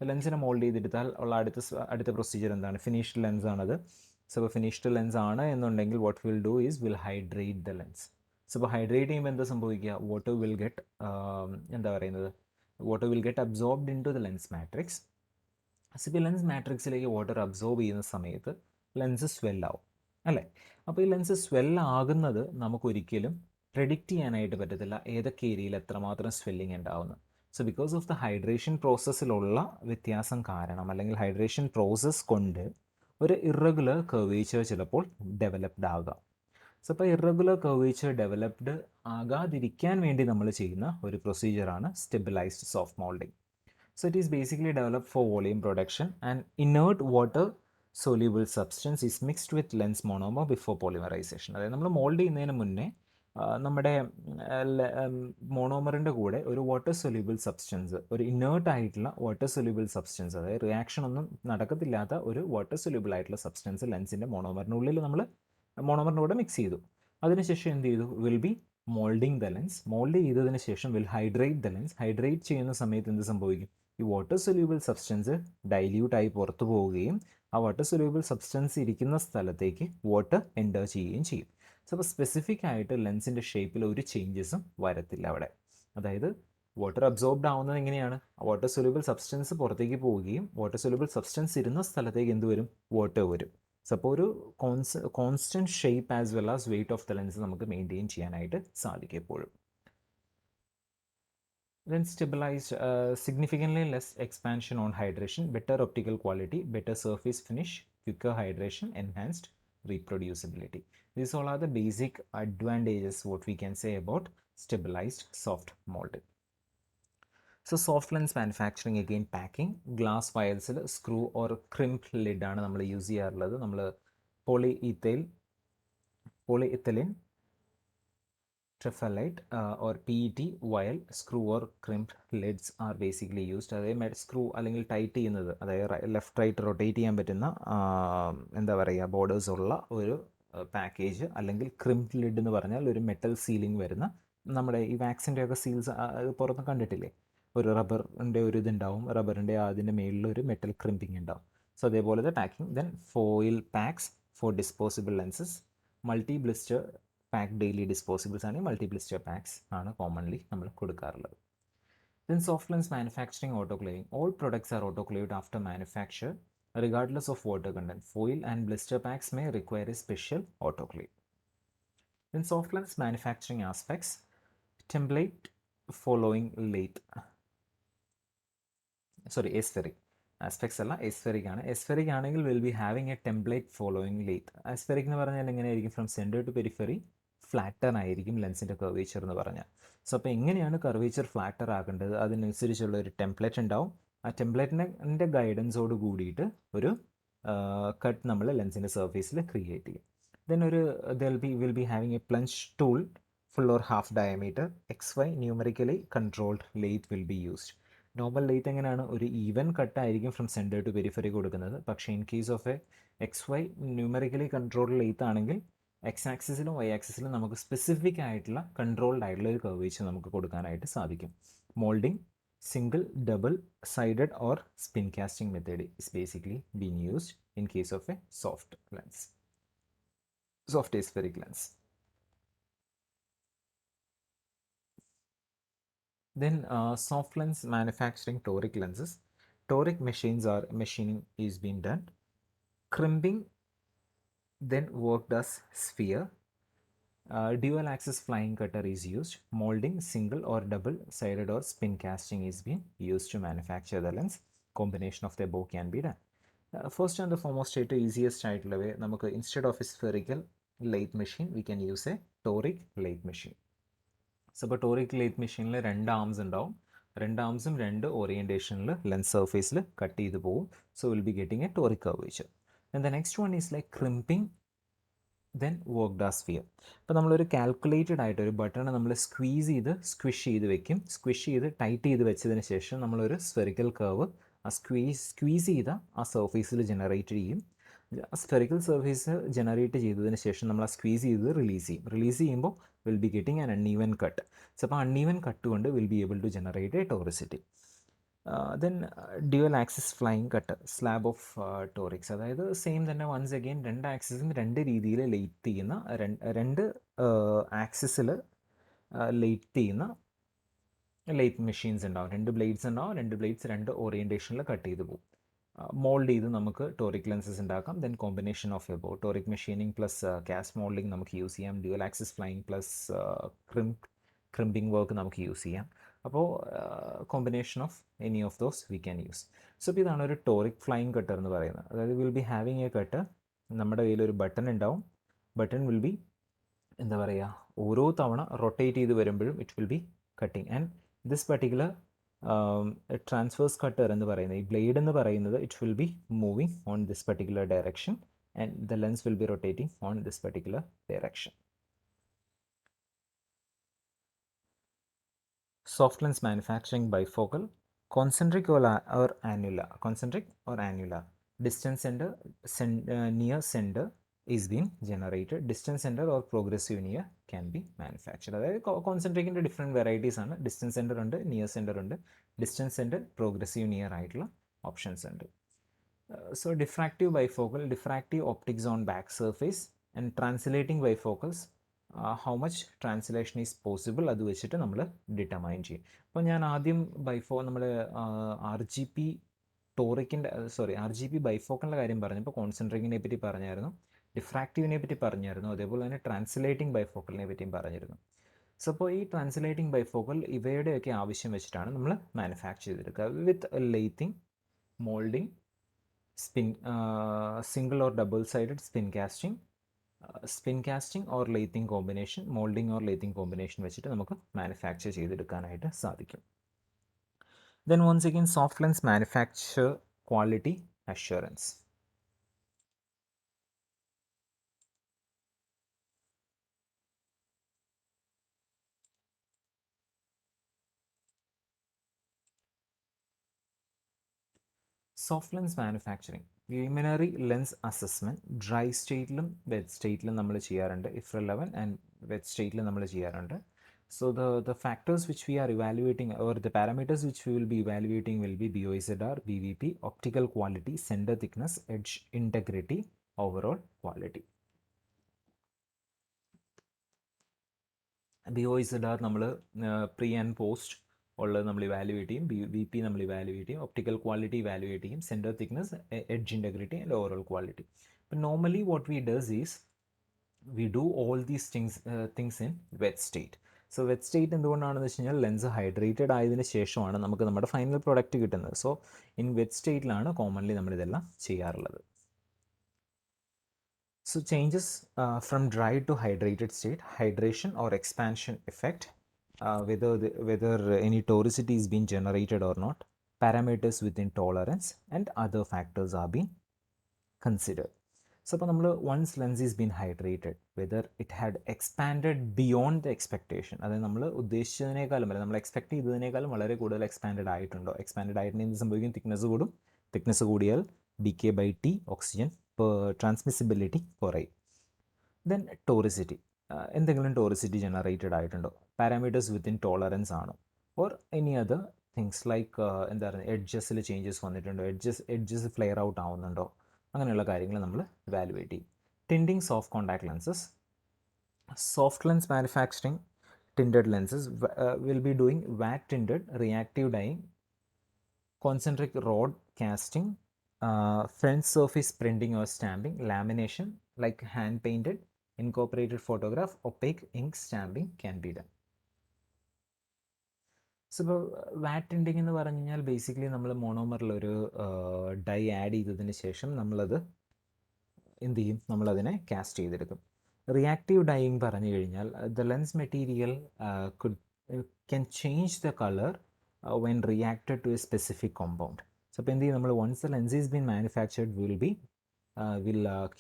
ലെൻസിനെ മോൾഡ് ചെയ്തെടുത്താൽ ഉള്ള അടുത്ത പ്രൊസീജിയർ എന്താണ്? ഫിനിഷ്ഡ് ലെൻസ് ആണത്. സോ ഇപ്പോൾ ഫിനിഷ്ഡ് ലെൻസ് ആണ് എന്നുണ്ടെങ്കിൽ what will do is will hydrate the lens. So ഇപ്പോൾ ഹൈഡ്രേറ്റ് ചെയ്യുമ്പോൾ എന്താ സംഭവിക്കുക? Water will get absorbed into the lens matrix. So ഇപ്പോൾ ലെൻസ് മാട്രിക്സിലേക്ക് വാട്ടർ അബ്സോർബ് ചെയ്യുന്ന സമയത്ത് ലെൻസ് സ്വെല്ലാവും അല്ലേ? അപ്പോൾ ഈ ലെൻസ് സ്വെല്ലാകുന്നത് നമുക്കൊരിക്കലും പ്രെഡിക്റ്റ് ചെയ്യാനായിട്ട് പറ്റത്തില്ല ഏതൊക്കെ ഏരിയയിൽ എത്രമാത്രം സ്വെല്ലിങ് ഉണ്ടാവുന്നു. So because of the hydration പ്രോസസ്സിലുള്ള വ്യത്യാസം കാരണം അല്ലെങ്കിൽ ഹൈഡ്രേഷൻ പ്രോസസ്സ് കൊണ്ട് ഒരു ഇറഗുലർ കർവേച്ചർ ചിലപ്പോൾ ഡെവലപ്ഡ് ആകാം. സോ അപ്പോൾ ഇറഗുലർ കർവേച്ചർ ഡെവലപ്ഡ് ആകാതിരിക്കാൻ വേണ്ടി നമ്മൾ ചെയ്യുന്ന ഒരു പ്രൊസീജിയറാണ് stabilised soft moulding. So it is basically developed for volume production, and inert water soluble substance is mixed with lens monomer before polymerization. അതായത് നമ്മൾ മോൾഡ് ചെയ്യുന്നതിന് മുന്നേ നമ്മുടെ മോണോമറിൻ്റെ കൂടെ ഒരു വാട്ടർ സൊല്യൂബിൾ സബ്സ്റ്റൻസ്, ഒരു ഇനേർട്ട് ആയിട്ടുള്ള വാട്ടർ സൊല്യൂബിൾ സബ്സ്റ്റൻസ്, അതായത് റിയാക്ഷൻ ഒന്നും നടക്കത്തില്ലാത്ത ഒരു വാട്ടർ സൊല്യൂബിൾ ആയിട്ടുള്ള സബ്സ്റ്റൻസ് ലെൻസിൻ്റെ മോണോമറിനുള്ളിൽ നമ്മൾ മോണോമറിൻ്റെ കൂടെ മിക്സ് ചെയ്തു. അതിനുശേഷം എന്ത് ചെയ്തു? Will be moulding the lens. Mould ചെയ്തതിന് ശേഷം will hydrate the lens. Hydrate ചെയ്യുന്ന സമയത്ത് എന്ത് സംഭവിക്കും? ഈ വാട്ടർ സൊല്യൂബിൾ സബ്സ്റ്റൻസ് ഡൈല്യൂട്ടായി പുറത്തു പോവുകയും ആ വാട്ടർ സൊല്യൂബിൾ സബ്സ്റ്റൻസ് ഇരിക്കുന്ന സ്ഥലത്തേക്ക് വാട്ടർ എൻ്റർ ചെയ്യുകയും ചെയ്യും. സോ അപ്പോൾ സ്പെസിഫിക് ആയിട്ട് ലെൻസിൻ്റെ ഷേപ്പിൽ ഒരു ചേഞ്ചസും വരത്തില്ല അവിടെ. അതായത് വാട്ടർ അബ്സോർബ്ഡ് ആവുന്നത് എങ്ങനെയാണ്? വാട്ടർ സൊല്യൂബിൾ സബ്സ്റ്റൻസ് പുറത്തേക്ക് പോവുകയും വാട്ടർ സൊല്യൂബിൾ സബ്സ്റ്റൻസ് ഇരുന്ന സ്ഥലത്തേക്ക് എന്ത് വരും? വാട്ടർ വരും. സോ അപ്പോൾ ഒരു constant shape as well as weight of the lens നമുക്ക് മെയിൻറ്റെയിൻ ചെയ്യാനായിട്ട് സാധിക്കും എപ്പോഴും. Then stabilized, significantly less expansion on hydration, better optical quality, better surface finish, quicker hydration, enhanced reproducibility. These all are the basic advantages what we can say about stabilized soft molding. So soft lens manufacturing, again packing, glass vials screw or crimp lid ആണ് നമ്മൾ use ചെയ്യാറുള്ളത്. നമ്മൾ polyethylene Trifalite or PET vial screw or crimp lids are basically used. അതായത് screw അല്ലെങ്കിൽ tight ചെയ്യുന്നത്, അതായത് left right rotate ചെയ്യാൻ പറ്റുന്ന എന്താ പറയുക ബോർഡേഴ്സ് ഉള്ള ഒരു പാക്കേജ്, അല്ലെങ്കിൽ ക്രിംപ് ലിഡ് എന്ന് പറഞ്ഞാൽ ഒരു മെറ്റൽ സീലിംഗ് വരുന്ന, നമ്മുടെ ഈ വാക്സിൻ്റെ ഒക്കെ സീൽസ് പുറത്ത് കണ്ടിട്ടില്ലേ? ഒരു റബ്ബറിൻ്റെ ഒരു ഇതുണ്ടാവും, റബ്ബറിൻ്റെ അതിൻ്റെ മേളിൽ ഒരു മെറ്റൽ ക്രിമ്പിങ് ഉണ്ടാവും. സോ അതേപോലത്തെ packing. Then foil packs for disposable lenses, multi blister pack daily disposables ആണെങ്കിൽ മൾട്ടി ബ്ലിസ്റ്റർ പാക്സ് ആണ് കോമൺലി നമ്മൾ കൊടുക്കാറുള്ളത്. Then soft lens manufacturing autoclaving. All products are autoclaved after manufacture regardless of water content. Foil and blister packs may require a special autoclave. Then soft lens manufacturing aspects. Template following lathe. Aspheric. Aspects അല്ല, എസ്ഫെറിക് ആണ്. Spheric ആണെങ്കിൽ will be having a template following lathe. Aspheric എന്ന് പറഞ്ഞാൽ എങ്ങനെയായിരിക്കും? From centre to periphery flatter ആയിരിക്കും ലെൻസിൻ്റെ curvature എന്ന് പറഞ്ഞാൽ. സോ അപ്പോൾ എങ്ങനെയാണ് കർവേച്ചർ ഫ്ലാറ്റർ ആക്കേണ്ടത്? അതിനനുസരിച്ചുള്ള ഒരു ടെംപ്ലേറ്റ് ഉണ്ടാവും. ആ ടെംപ്ലേറ്റിൻ്റെ ഗൈഡൻസോട് കൂടിയിട്ട് ഒരു കട്ട് നമ്മൾ ലെൻസിൻ്റെ സർഫേസിൽ ക്രിയേറ്റ് ചെയ്യും. Then will be having a plunge tool full or half diameter. XY numerically controlled lathe will be used. Normal lathe എങ്ങനെയാണ്? ഒരു ഈവൻ കട്ടായിരിക്കും ഫ്രം സെൻറ്റർ ടു പെരിഫറി കൊടുക്കുന്നത്. പക്ഷേ in case of XY numerically controlled lathe ആണെങ്കിൽ X ആക്സിസിലും Y ആക്സിസിലും നമുക്ക് specific ആയിട്ടുള്ള കൺട്രോൾഡ് ആയിട്ടുള്ള ഒരു കർവേച്ചർ നമുക്ക് കൊടുക്കാനായിട്ട് സാധിക്കും. Moulding, single, double sided or spin casting method is basically being used in case of a soft lens, soft aspheric lens. Then soft lens manufacturing toric lenses. Toric machining is being done. Crimping then worked as sphere. Dual axis flying cutter is used. Molding, single or double sided or spin casting is being used to manufacture the lens. Combination of the above can be done. First and the foremost easiest ആയിട്ടുള്ള way, നമുക്ക് instead of a spherical lathe machine we can use a toric lathe machine. So ഇപ്പോൾ toric lathe മെഷീനിൽ 2 arms ഉണ്ടാവും. 2 ആംസും 2 ഓറിയൻറ്റേഷനിൽ lens സർഫേസിൽ cut ചെയ്ത് പോകും. So will be getting A toric curvature. And the next one is like crimping then worked as sphere. ഇപ്പോൾ നമ്മളൊരു calculated ആയിട്ട് ഒരു ബട്ടൺ നമ്മൾ സ്ക്വിഷ് ചെയ്ത് വെക്കും. സ്ക്വിഷ് ചെയ്ത് ടൈറ്റ് ചെയ്ത് വെച്ചതിന് ശേഷം നമ്മളൊരു സ്ഫെറിക്കൽ കർവ് ആ സ്ക്വീസ് ചെയ്ത ആ സർഫേസിൽ ജനറേറ്റ് ചെയ്യും. സ്ഫെറിക്കൽ സർഫേസ് ജനറേറ്റ് ചെയ്തതിന് ശേഷം നമ്മൾ ആ സ്ക്വീസ് ചെയ്ത് റിലീസ് ചെയ്യും. റിലീസ് ചെയ്യുമ്പോൾ will be getting an uneven cut. So അപ്പോൾ അൺഈവൻ കട്ട് കൊണ്ട് will be able to generate a toricity. Then dual axis flying cut, slab of torics. അതായത് സെയിം തന്നെ വൺസ് അഗെയിൻ 2 ആക്സിസും 2 രീതിയിൽ ലേറ്റ് ചെയ്യുന്ന 2 ആക്സിസിൽ ലേറ്റ് ചെയ്യുന്ന ലേറ്റ് മെഷീൻസ് ഉണ്ടാവും. 2 ബ്ലേഡ്സ് ഉണ്ടാവും. 2 ബ്ലേഡ്സ് 2 ഓറിയൻറ്റേഷനിൽ കട്ട് ചെയ്ത് പോകും. മോൾഡ് ചെയ്ത് നമുക്ക് ടോറിക് ലെൻസസ് ഉണ്ടാക്കാം. ദെൻ കോമ്പിനേഷൻ ഓഫ് എബോ toric machining plus cast moulding നമുക്ക് യൂസ് ചെയ്യാം. Dual axis flying plus crimping work നമുക്ക് യൂസ് ചെയ്യാം. അപ്പോൾ combination of any of those we can use. So ഇപ്പോൾ ഇതാണ് ഒരു ടോറിക് ഫ്ലൈയിങ് കട്ടർ എന്ന് പറയുന്നത്. അതായത് will be having a cutter. നമ്മുടെ കയ്യിൽ ഒരു ബട്ടൺ ഉണ്ടാവും. ബട്ടൺ വിൽ ബി എന്താ പറയുക, ഓരോ തവണ റൊട്ടേറ്റ് ചെയ്ത് വരുമ്പോഴും it will B cutting. And this particular transverse cutter എന്ന് പറയുന്നത്, ഈ ബ്ലേഡ് എന്ന് പറയുന്നത്, it will B moving on this particular direction and the lens will be rotating on this particular direction. Soft lens manufacturing bifocal, concentric or annular. Concentric or annular. Distance center, near center is being generated. Distance center or progressive near can be manufactured. അതായത് കോൺസെൻട്രിക്കിൻ്റെ different varieties ആണ്. Distance centre ഉണ്ട്, near centre ഉണ്ട്. Distance centre, progressive near ആയിട്ടുള്ള options ഉണ്ട്. So diffractive bifocal, diffractive optics on back surface and translating bifocals, how much translation is possible അത് വെച്ചിട്ട് നമ്മൾ ഡിറ്റർമൈൻ ചെയ്യും. അപ്പോൾ ഞാൻ ആദ്യം നമ്മൾ RGP ടോറിക്കിൻ്റെ RGP ബൈഫോക്കലിൻ്റെ കാര്യം പറഞ്ഞപ്പോൾ കോൺസെൻട്രിക്കിനെ പറ്റി പറഞ്ഞായിരുന്നു, ഡിഫ്രാക്റ്റീവിനെ പറ്റി പറഞ്ഞായിരുന്നു, അതേപോലെ തന്നെ ട്രാൻസ്ലേറ്റിംഗ് ബൈഫോക്കലിനെ പറ്റിയും പറഞ്ഞിരുന്നു. സോ അപ്പോൾ ഈ ട്രാൻസ്ലേറ്റിംഗ് ബൈഫോക്കൽ ഇവയുടെയൊക്കെ ആവശ്യം വെച്ചിട്ടാണ് നമ്മൾ മാനുഫാക്ചർ ചെയ്തെടുക്കുക. With lathing, moulding, spin, single or double sided spin casting, spin casting or lathing combination, moulding or lathing combination വെച്ചിട്ട് നമുക്ക് മാനുഫാക്ചർ ചെയ്തെടുക്കാനായിട്ട് സാധിക്കും. Then once again soft lens manufacture quality assurance. Soft lens manufacturing, preliminary lens assessment dry സ്റ്റേറ്റിലും wet സ്റ്റേറ്റിലും നമ്മൾ ചെയ്യാറുണ്ട്. IFRA 11 and wet സ്റ്റേറ്റിൽ നമ്മൾ ചെയ്യാറുണ്ട്. So the factors which we are evaluating, or the parameters which we will be evaluating, will be BOIZR, BVP, optical quality, center thickness, edge integrity, overall quality. BOIZR നമ്മൾ pre and post ഉള്ളത് നമ്മൾ evaluate ചെയ്യും. BVP നമ്മൾ evaluate ചെയ്യും. Optical quality evaluate ചെയ്യും. Centre thickness, edge integrity and overall quality. But normally what we does is we do all these things in wet state. So wet state എന്തുകൊണ്ടാണെന്ന് വെച്ച് കഴിഞ്ഞാൽ lens hydrated ആയതിനു ശേഷമാണ് നമുക്ക് നമ്മുടെ ഫൈനൽ പ്രോഡക്റ്റ് കിട്ടുന്നത്. So in വെറ്റ് സ്റ്റേറ്റിലാണ് കോമൺലി നമ്മളിതെല്ലാം ചെയ്യാറുള്ളത്. So changes from dry to hydrated state, hydration or expansion effect, whether any toricity is being generated or not, parameters within tolerance and other factors are being considered. So അപ്പോൾ നമ്മൾ once lens is been hydrated, whether it had expanded beyond the expectation, അതായത് നമ്മൾ ഉദ്ദേശിച്ചതിനേക്കാളും അല്ല നമ്മൾ expect ചെയ്തതിനേക്കാളും വളരെ കൂടുതൽ expanded ആയിട്ടുണ്ടോ. Expanded ആയിട്ടുണ്ടെങ്കിൽ എന്ത് സംഭവിക്കും? തിക്നെസ് കൂടും. തിക്നെസ് കൂടിയാൽ dK/T ഓക്സിജൻ ട്രാൻസ്മിസിബിലിറ്റി കുറയും. ദെൻ ടോറിസിറ്റി, എന്തെങ്കിലും ടോറിസിറ്റി ജനറേറ്റഡ് ആയിട്ടുണ്ടോ, പാരാമീറ്റേഴ്സ് വിത്തിൻ ടോളറൻസ് ആണോ, or any other things like എന്താ പറയുക എഡ്ജസിൽ ചേഞ്ചസ് വന്നിട്ടുണ്ടോ, എഡ്ജസ് ഫ്ലെയർ ഔട്ട് ആവുന്നുണ്ടോ, അങ്ങനെയുള്ള കാര്യങ്ങൾ നമ്മൾ ഇവാലുവേറ്റ് ചെയ്യും. Tinting soft contact lenses, soft lens manufacturing tinted lenses will be doing VAT tinted, reactive dyeing, concentric rod casting, front surface printing or stamping, lamination like hand painted, incorporated photograph, opaque ink stamping can be done. So ഇപ്പോൾ വാറ്റ് tinting എന്ന് പറഞ്ഞു കഴിഞ്ഞാൽ basically നമ്മൾ മോണോമറിലൊരു dye add ചെയ്തതിന് ശേഷം നമ്മളത് എന്ത് ചെയ്യും, നമ്മളതിനെ കാസ്റ്റ് ചെയ്തെടുക്കും. റിയാക്റ്റീവ് ഡൈയിങ് പറഞ്ഞു കഴിഞ്ഞാൽ the lens material can change the color when reacted to a specific compound. So അപ്പോൾ എന്ത് ചെയ്യും, നമ്മൾ once the lens is been manufactured will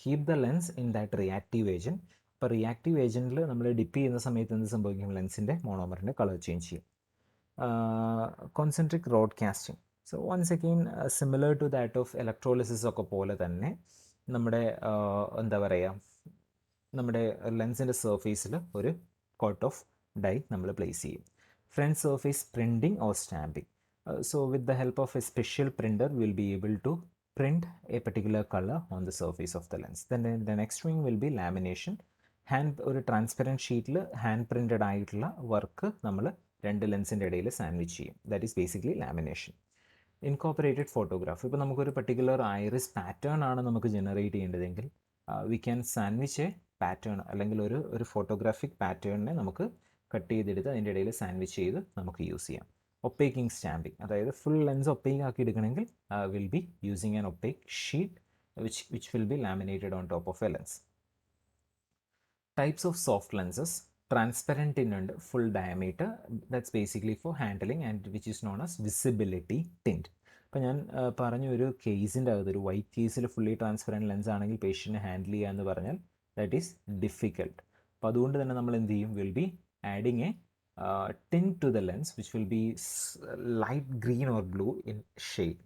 keep the lens in that reactive agent. അപ്പോൾ reactive ഏജൻറ്റിൽ നമ്മൾ dip ചെയ്യുന്ന സമയത്ത് എന്ത് സംഭവിക്കും, ലെൻസിൻ്റെ മോണോമറിൻ്റെ കളർ ചേഞ്ച് ചെയ്യും. Concentric rod casting, so once again similar to that of electrolysis ഒക്കെ പോലെ തന്നെ നമ്മുടെ എന്താ പറയുക, നമ്മുടെ ലെൻസിൻ്റെ സർഫേസിൽ ഒരു കോട്ട് ഓഫ് ഡൈ നമ്മൾ പ്ലേസ് ചെയ്യും. Front surface printing or stamping, so with the help of a special printer will be able to print a particular color on the surface of the lens. Then the next thing will be lamination. ഒരു transparent ഷീറ്റിൽ hand printed ആയിട്ടുള്ള work നമ്മൾ രണ്ട് ലെൻസിൻ്റെ ഇടയിൽ sandwich ചെയ്യും. That is basically lamination. Incorporated photograph, ഇപ്പോൾ നമുക്കൊരു പർട്ടിക്കുലർ ഐറിസ് പാറ്റേൺ ആണ് നമുക്ക് ജനറേറ്റ് ചെയ്യേണ്ടതെങ്കിൽ we can sandwich a pattern, അല്ലെങ്കിൽ ഒരു ഫോട്ടോഗ്രാഫിക് പാറ്റേണിനെ നമുക്ക് കട്ട് ചെയ്തെടുത്ത് അതിൻ്റെ ഇടയിൽ സാൻഡ്വിച്ച് ചെയ്ത് നമുക്ക് യൂസ് ചെയ്യാം. ഒപ്പേക്കിംഗ് സ്റ്റാമ്പിംഗ്, അതായത് ഫുൾ ലെൻസ് ഒപ്പേക്ക് ആക്കി എടുക്കണമെങ്കിൽ will be using an opaque sheet which will be laminated on top of a lens. Types of soft lenses, transparent tint and full diameter, that's basically for handling and which is known as visibility tint. ഇപ്പോൾ ഞാൻ പറഞ്ഞ ഒരു കേസിൻ്റെ അകത്ത് ഒരു white കേസിൽ fully transparent lens ആണെങ്കിൽ പേഷ്യൻറ്റിനെ handle ചെയ്യുക എന്ന് പറഞ്ഞാൽ ദാറ്റ് ഈസ് ഡിഫിക്കൽട്ട്. അപ്പോൾ അതുകൊണ്ട് തന്നെ നമ്മൾ എന്ത് ചെയ്യും, will B adding A tint to the lens which will be light green or blue in shade.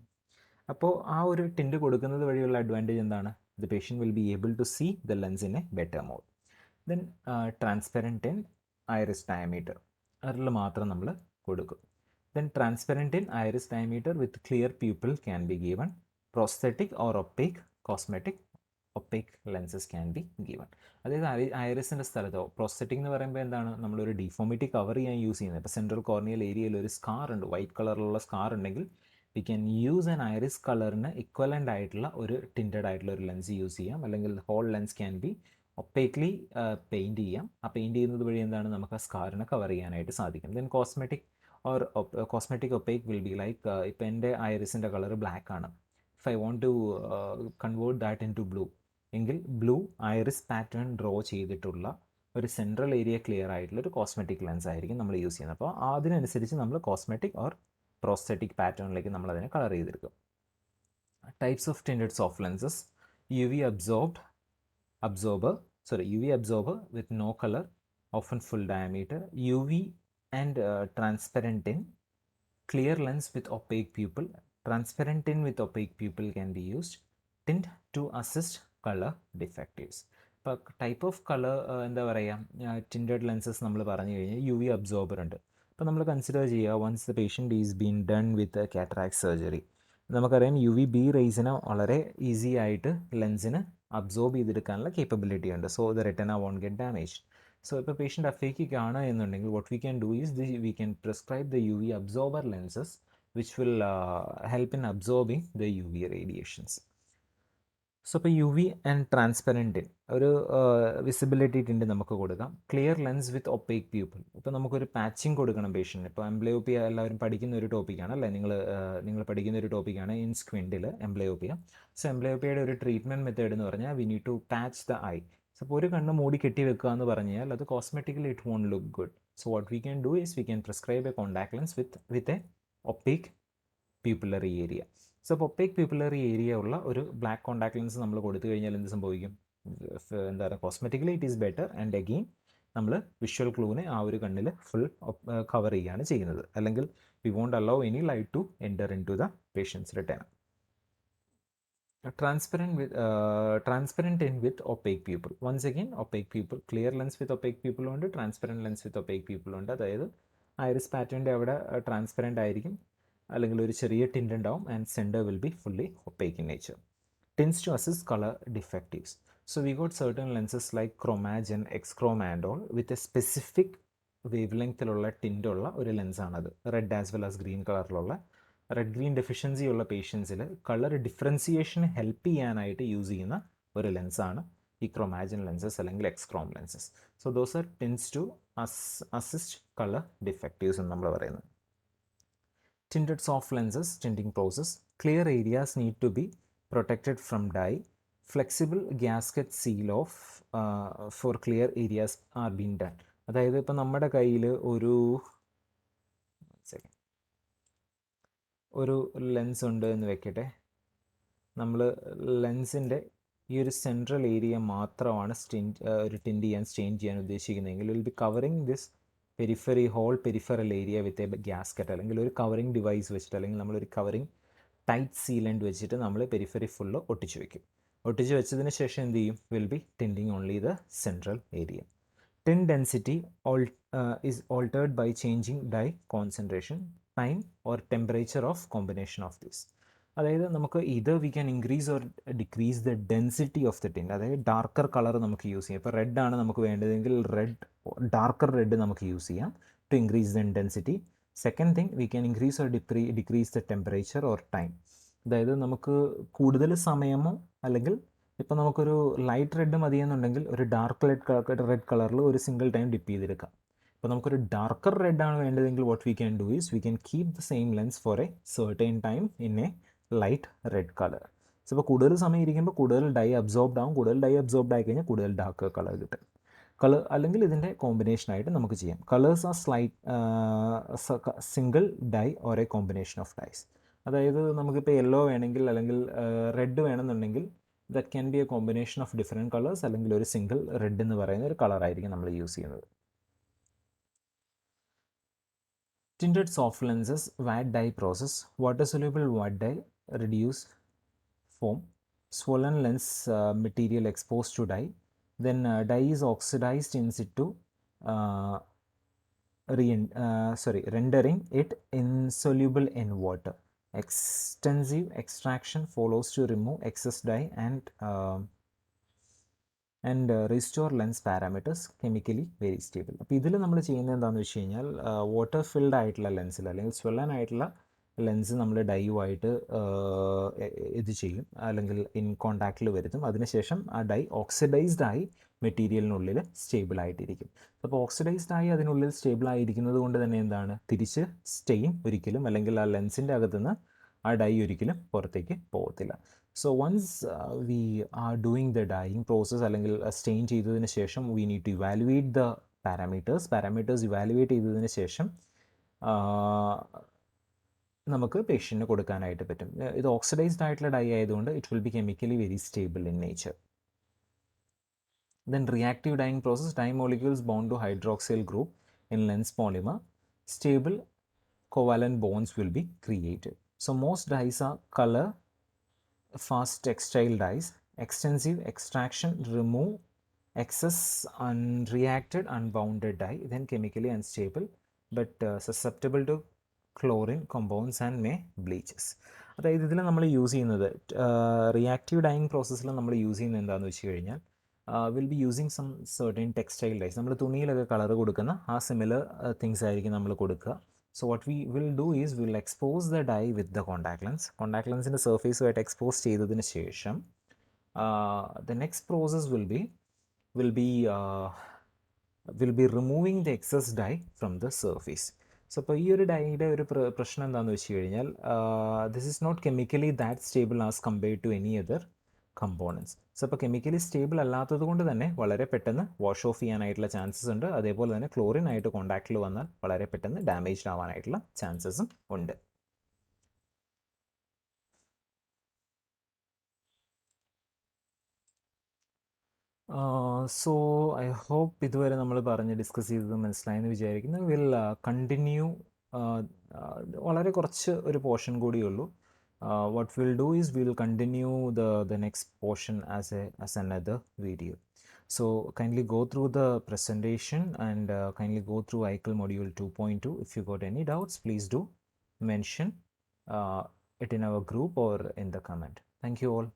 അപ്പോൾ ആ ഒരു ടിൻറ്റ് കൊടുക്കുന്നത് വഴിയുള്ള അഡ്വാൻറ്റേജ് എന്താണ്, the patient will be able to see the lens in a better mode. Then transparent in iris diameter, അതിൽ മാത്രം നമ്മൾ കൊടുക്കും. Then transparent in iris diameter with clear pupil can be given. Prosthetic or opaque cosmetic opaque lenses can be given. അതായത് ഐറിസിൻ്റെ സ്ഥലത്തോ, prosthetic എന്ന് പറയുമ്പോൾ എന്താണ്, നമ്മളൊരു ഡിഫോമിറ്റി കവർ ചെയ്യാൻ യൂസ് ചെയ്യുന്നത്. ഇപ്പോൾ സെൻട്രൽ കോർണിയൽ ഏരിയയിൽ ഒരു സ്കാർ ഉണ്ട്, വൈറ്റ് കളറിലുള്ള സ്കാർ ഉണ്ടെങ്കിൽ we can use an iris കളറിന് ഇക്വലൻ്റ് ആയിട്ടുള്ള ഒരു ടിൻറ്റഡ് ആയിട്ടുള്ള ഒരു ലെൻസ് യൂസ് ചെയ്യാം. അല്ലെങ്കിൽ whole lens can be opaquely paint ചെയ്യാം. ആ പെയിൻറ്റ് ചെയ്യുന്നത് വഴി എന്താണ്, നമുക്ക് ആ സ്കാറിനെ കവർ ചെയ്യാനായിട്ട് സാധിക്കും. Then cosmetic or cosmetic opaque will be like, ഇപ്പോൾ എൻ്റെ ഐറിസിൻ്റെ കളർ ബ്ലാക്ക് ആണ്, if I want to convert that into blue എങ്കിൽ ബ്ലൂ ഐറിസ് പാറ്റേൺ ഡ്രോ ചെയ്തിട്ടുള്ള ഒരു സെൻട്രൽ ഏരിയ ക്ലിയർ ആയിട്ടുള്ള ഒരു കോസ്മെറ്റിക് ലെൻസ് ആയിരിക്കും നമ്മൾ യൂസ് ചെയ്യുന്നത്. അപ്പോൾ അതിനനുസരിച്ച് നമ്മൾ കോസ്മെറ്റിക് ഓർ പ്രോസ്തെറ്റിക് പാറ്റേണിലേക്ക് നമ്മൾ അതിനെ കളർ ചെയ്തെടുക്കും. Types of tinted soft lenses, UV absorber with no color, often full diameter, UV and transparent tint, clear lens with opaque pupil, transparent tint with opaque pupil can be used, tint to assist color defectives. ഇപ്പോൾ type of colour എന്താ പറയുക, tinted lenses നമ്മൾ പറഞ്ഞു കഴിഞ്ഞാൽ UV absorber ഉണ്ട്. അപ്പോൾ നമ്മൾ consider ചെയ്യുക, once the patient is been done with cataract surgery, നമുക്കറിയാം UVB റേസിനെ വളരെ ഈസി ആയിട്ട് ലെൻസിന് അബ്സോർബ് ചെയ്തെടുക്കാനുള്ള കേപ്പബിലിറ്റി ഉണ്ട്. So the retina won't get damage. So ഇപ്പോൾ പേഷ്യൻ്റ് അഫേക്കിക് ആണ് എന്നുണ്ടെങ്കിൽ what we can do is we can prescribe the UV absorber lenses which will help in absorbing the UV radiations. So ഇപ്പോൾ UV and transparent ഒരു visibility tint നമുക്ക് കൊടുക്കാം. Clear lens with opaque pupil, ഇപ്പോൾ നമുക്കൊരു patching കൊടുക്കണം പേഷ്യൻറ്റിന്. ഇപ്പോൾ എംബ്ലയോപ്പിയ എല്ലാവരും പഠിക്കുന്ന ഒരു ടോപ്പിക്കാണ് അല്ലേ, നിങ്ങൾ പഠിക്കുന്ന ഒരു ടോപ്പിക്കാണ് ഇൻ സ്ക്വിൻഡിൽ എംബ്ലയോപ്പിയ. സോ എംബ്ലയോപ്പിയയുടെ ഒരു ട്രീറ്റ്മെൻറ്റ് മെത്തേഡ് എന്ന് പറഞ്ഞാൽ we need to patch the eye. So അപ്പോൾ ഒരു കണ്ണ് മൂടി കെട്ടി വെക്കുക എന്ന് പറഞ്ഞാൽ അത് cosmetically it won't look good. So what we can do is we can prescribe a contact lens with a opaque pupillary area. So അപ്പോൾ ഒപ്പേക്ക് പ്യൂപ്പിലറി ഏരിയ ഉള്ള ഒരു ബ്ലാക്ക് കോൺടാക്ട് ലെൻസ് നമ്മൾ കൊടുത്തു കഴിഞ്ഞാൽ എന്ത് സംഭവിക്കും, എന്താ പറയുക, cosmetically it is better and again നമ്മൾ വിഷ്വൽ ക്ലൂവിനെ ആ ഒരു കണ്ണിൽ ഫുൾ കവർ ചെയ്യുകയാണ് ചെയ്യുന്നത്. അല്ലെങ്കിൽ we won't allow any light to enter into the patient's retina. transparent in with opaque pupil. Once again, opaque pupil, clear lens with opaque pupil ഉണ്ട്, transparent lens with opaque pupil ഉണ്ട്. അതായത് iris പാറ്റേണിൻ്റെ അവിടെ transparent ആയിരിക്കും, അല്ലെങ്കിൽ ഒരു ചെറിയ tint ഉണ്ടാവും, and centre will be fully opaque in nature. Tends to assist color defectives. So we got certain lenses like Chromagen, X-Chrome and all with a specific wavelengthിലുള്ള ടിൻ്റുള്ള ഒരു ലെൻസാണത്. Red as well as green കളറിലുള്ള red green deficiency ഉള്ള പേഷ്യൻസിൽ colour ഡിഫറൻസിയേഷന് help ചെയ്യാനായിട്ട് use ചെയ്യുന്ന ഒരു ലെൻസാണ് ഈ ക്രൊമാജൻ ലെൻസസ് അല്ലെങ്കിൽ X-Chrom lenses. So those are tints to assist colour defectives എന്ന് നമ്മൾ പറയുന്നത്. Tinted soft lenses, tinting process, clear areas need to be protected from dye. Flexible gasket seal off for clear areas are being done. അതായത് ഇപ്പം നമ്മുടെ കയ്യിൽ ഒരു lens ഉണ്ട് എന്ന് വെക്കട്ടെ. നമ്മൾ ലെൻസിൻ്റെ ഈ ഒരു സെൻട്രൽ ഏരിയ മാത്രമാണ് ഒരു ടിൻറ്റ് ചെയ്യാൻ സ്റ്റെയിൻ ചെയ്യാൻ ഉദ്ദേശിക്കുന്നതെങ്കിൽ will be covering this whole peripheral area with a gasket, അല്ലെങ്കിൽ ഒരു കവറിങ് ഡിവൈസ് വെച്ചിട്ട്, അല്ലെങ്കിൽ നമ്മളൊരു കവറിങ് ടൈറ്റ് സീലൻഡ് വെച്ചിട്ട് നമ്മൾ പെരിഫറി ഫുള്ള് ഒട്ടിച്ച് വെക്കും. ഒട്ടിച്ച് വെച്ചതിന് ശേഷം എന്ത് ചെയ്യും? Will B tinting only the central area. Tint density is altered by changing dye concentration, time or temperature of combination of this. അതായത് നമുക്ക് ഇത് we can increase or decrease the density of the tint. അതായത് darker colour നമുക്ക് use ചെയ്യാം. ഇപ്പോൾ red ആണ് നമുക്ക് വേണ്ടതെങ്കിൽ ഡാർക്കർ റെഡ് നമുക്ക് യൂസ് ചെയ്യാം to increase the density. Second thing, we can increase or decrease the temperature or time. അതായത് നമുക്ക് കൂടുതൽ സമയമോ, അല്ലെങ്കിൽ ഇപ്പോൾ നമുക്കൊരു ലൈറ്റ് റെഡ് മതിയെന്നുണ്ടെങ്കിൽ ഒരു ഡാർക്ക് റെഡ് കളറിൽ ഒരു സിംഗിൾ ടൈം ഡിപ്പ് ചെയ്തെടുക്കാം. ഇപ്പോൾ നമുക്കൊരു ഡാർക്കർ റെഡ് ആണ് വേണ്ടതെങ്കിൽ what we can do is we can keep the same lens for a certain time in a light red colour. So ഇപ്പോൾ കൂടുതൽ സമയം ഇരിക്കുമ്പോൾ കൂടുതൽ ഡൈ അബ്സോർബ്ഡ് ആവും. കൂടുതൽ ഡൈ അബ്സോർബ്ഡ് ആയി കഴിഞ്ഞാൽ കൂടുതൽ ഡാർക്ക് കളർ കിട്ടും. അല്ലെങ്കിൽ ഇതിൻ്റെ കോമ്പിനേഷനായിട്ട് നമുക്ക് ചെയ്യാം. Colours are single dye or a combination of dyes. അതായത് നമുക്കിപ്പോൾ യെല്ലോ വേണമെങ്കിൽ, അല്ലെങ്കിൽ റെഡ് വേണമെന്നുണ്ടെങ്കിൽ that can be a combination of different colours, അല്ലെങ്കിൽ ഒരു സിംഗിൾ റെഡ് എന്ന് പറയുന്ന ഒരു കളറായിരിക്കും നമ്മൾ യൂസ് ചെയ്യുന്നത്. Tinted soft lenses, wet dye process, water soluble wet dye, reduce foam, swollen lens material exposed to dye, then dye is oxidized in situ, rendering it insoluble in water. Extensive extraction follows to remove excess dye and restore lens parameters chemically very stable. അപ്പോൾ ഇതിൽ നമ്മൾ ചെയ്യുന്നത് എന്താണെന്ന് വെച്ച് കഴിഞ്ഞാൽ water filled ആയിട്ടുള്ള ലെൻസിൽ, അല്ലെങ്കിൽ സ്വെല്ലൻ ആയിട്ടുള്ള ലെൻസ് നമ്മൾ ഡൈയുമായിട്ട് ഇത് ചെയ്യും, അല്ലെങ്കിൽ ഇൻ കോണ്ടാക്റ്റിൽ വരുത്തും. അതിനുശേഷം ആ ഡൈ ഓക്സിഡൈസ്ഡ് ആയി മെറ്റീരിയലിനുള്ളിൽ സ്റ്റേബിൾ ആയിട്ടിരിക്കും. അപ്പോൾ ഓക്സിഡൈസ്ഡ് ആയി അതിനുള്ളിൽ സ്റ്റേബിൾ ആയിരിക്കുന്നത് കൊണ്ട് തന്നെ എന്താണ്, തിരിച്ച് സ്റ്റെയിൻ ഒരിക്കലും, അല്ലെങ്കിൽ ആ ലെൻസിൻ്റെ അകത്തുനിന്ന് ആ ഡൈ ഒരിക്കലും പുറത്തേക്ക് പോകത്തില്ല. So once we are doing the dyeing process, അല്ലെങ്കിൽ സ്റ്റെയിൻ ചെയ്തതിന് ശേഷം we need to evaluate the parameters evaluate ചെയ്തതിന് ശേഷം നമുക്ക് പേഷ്യൻറ്റിന് കൊടുക്കാനായിട്ട് പറ്റും. ഇത് ഓക്സിഡൈസ്ഡ് ആയിട്ടുള്ള ഡൈ ആയതുകൊണ്ട് it will B chemically very stable in nature. Then reactive dyeing process, dye molecules bound to hydroxyl group in lens polymer, stable covalent bonds will be created. So most dyes are color fast textile dyes. Extensive extraction remove excess unreacted unbounded dye, then chemically unstable but susceptible to chlorine compounds and may bleaches. അതായത് ഇതിൽ നമ്മൾ use ചെയ്യുന്നത് reactive dying പ്രോസസ്സിൽ നമ്മൾ use ചെയ്യുന്നത് എന്താണെന്ന് വെച്ച് കഴിഞ്ഞാൽ will be using some certain textile dyes. നമ്മൾ തുണിയിലൊക്കെ കളർ കൊടുക്കുന്ന ആ സിമിലർ തിങ്സ് ആയിരിക്കും നമ്മൾ കൊടുക്കുക. So what we will do is will expose the dye with the contact lens. Contact ലെൻസിൻ്റെ സർഫേസുമായിട്ട് എക്സ്പോസ് ചെയ്തതിന് ശേഷം the next process will be removing the excess dye from the surface. So അപ്പോൾ ഈ ഒരു ഡൈയുടെ ഒരു പ്രശ്നം എന്താണെന്ന് വെച്ച് കഴിഞ്ഞാൽ this is not chemically that stable as compared to any other components. സോ അപ്പോൾ കെമിക്കലി സ്റ്റേബിൾ അല്ലാത്തത് കൊണ്ട് തന്നെ വളരെ പെട്ടെന്ന് വാഷ് ഓഫ് ചെയ്യാനായിട്ടുള്ള ചാൻസസ് ഉണ്ട്. അതേപോലെ തന്നെ ക്ലോറിൻ ആയിട്ട് കോൺടാക്റ്റിൽ വന്നാൽ വളരെ പെട്ടെന്ന് ഡാമേജ്ഡ് ആവാനായിട്ടുള്ള ചാൻസസും ഉണ്ട്. സോ ഐ ഹോപ്പ് ഇതുവരെ നമ്മൾ ഡിസ്കസ് ചെയ്തത് മനസ്സിലായെന്ന് വിചാരിക്കുന്നു. വിൽ കണ്ടിന്യൂ, വളരെ കുറച്ച് ഒരു portion കൂടിയുള്ളൂ. what we'll do is we'll continue the next portion as another video. So kindly go through the presentation and kindly go through ICL module 2.2. If you got any doubts, please do mention it in our group or in the comment. Thank you all.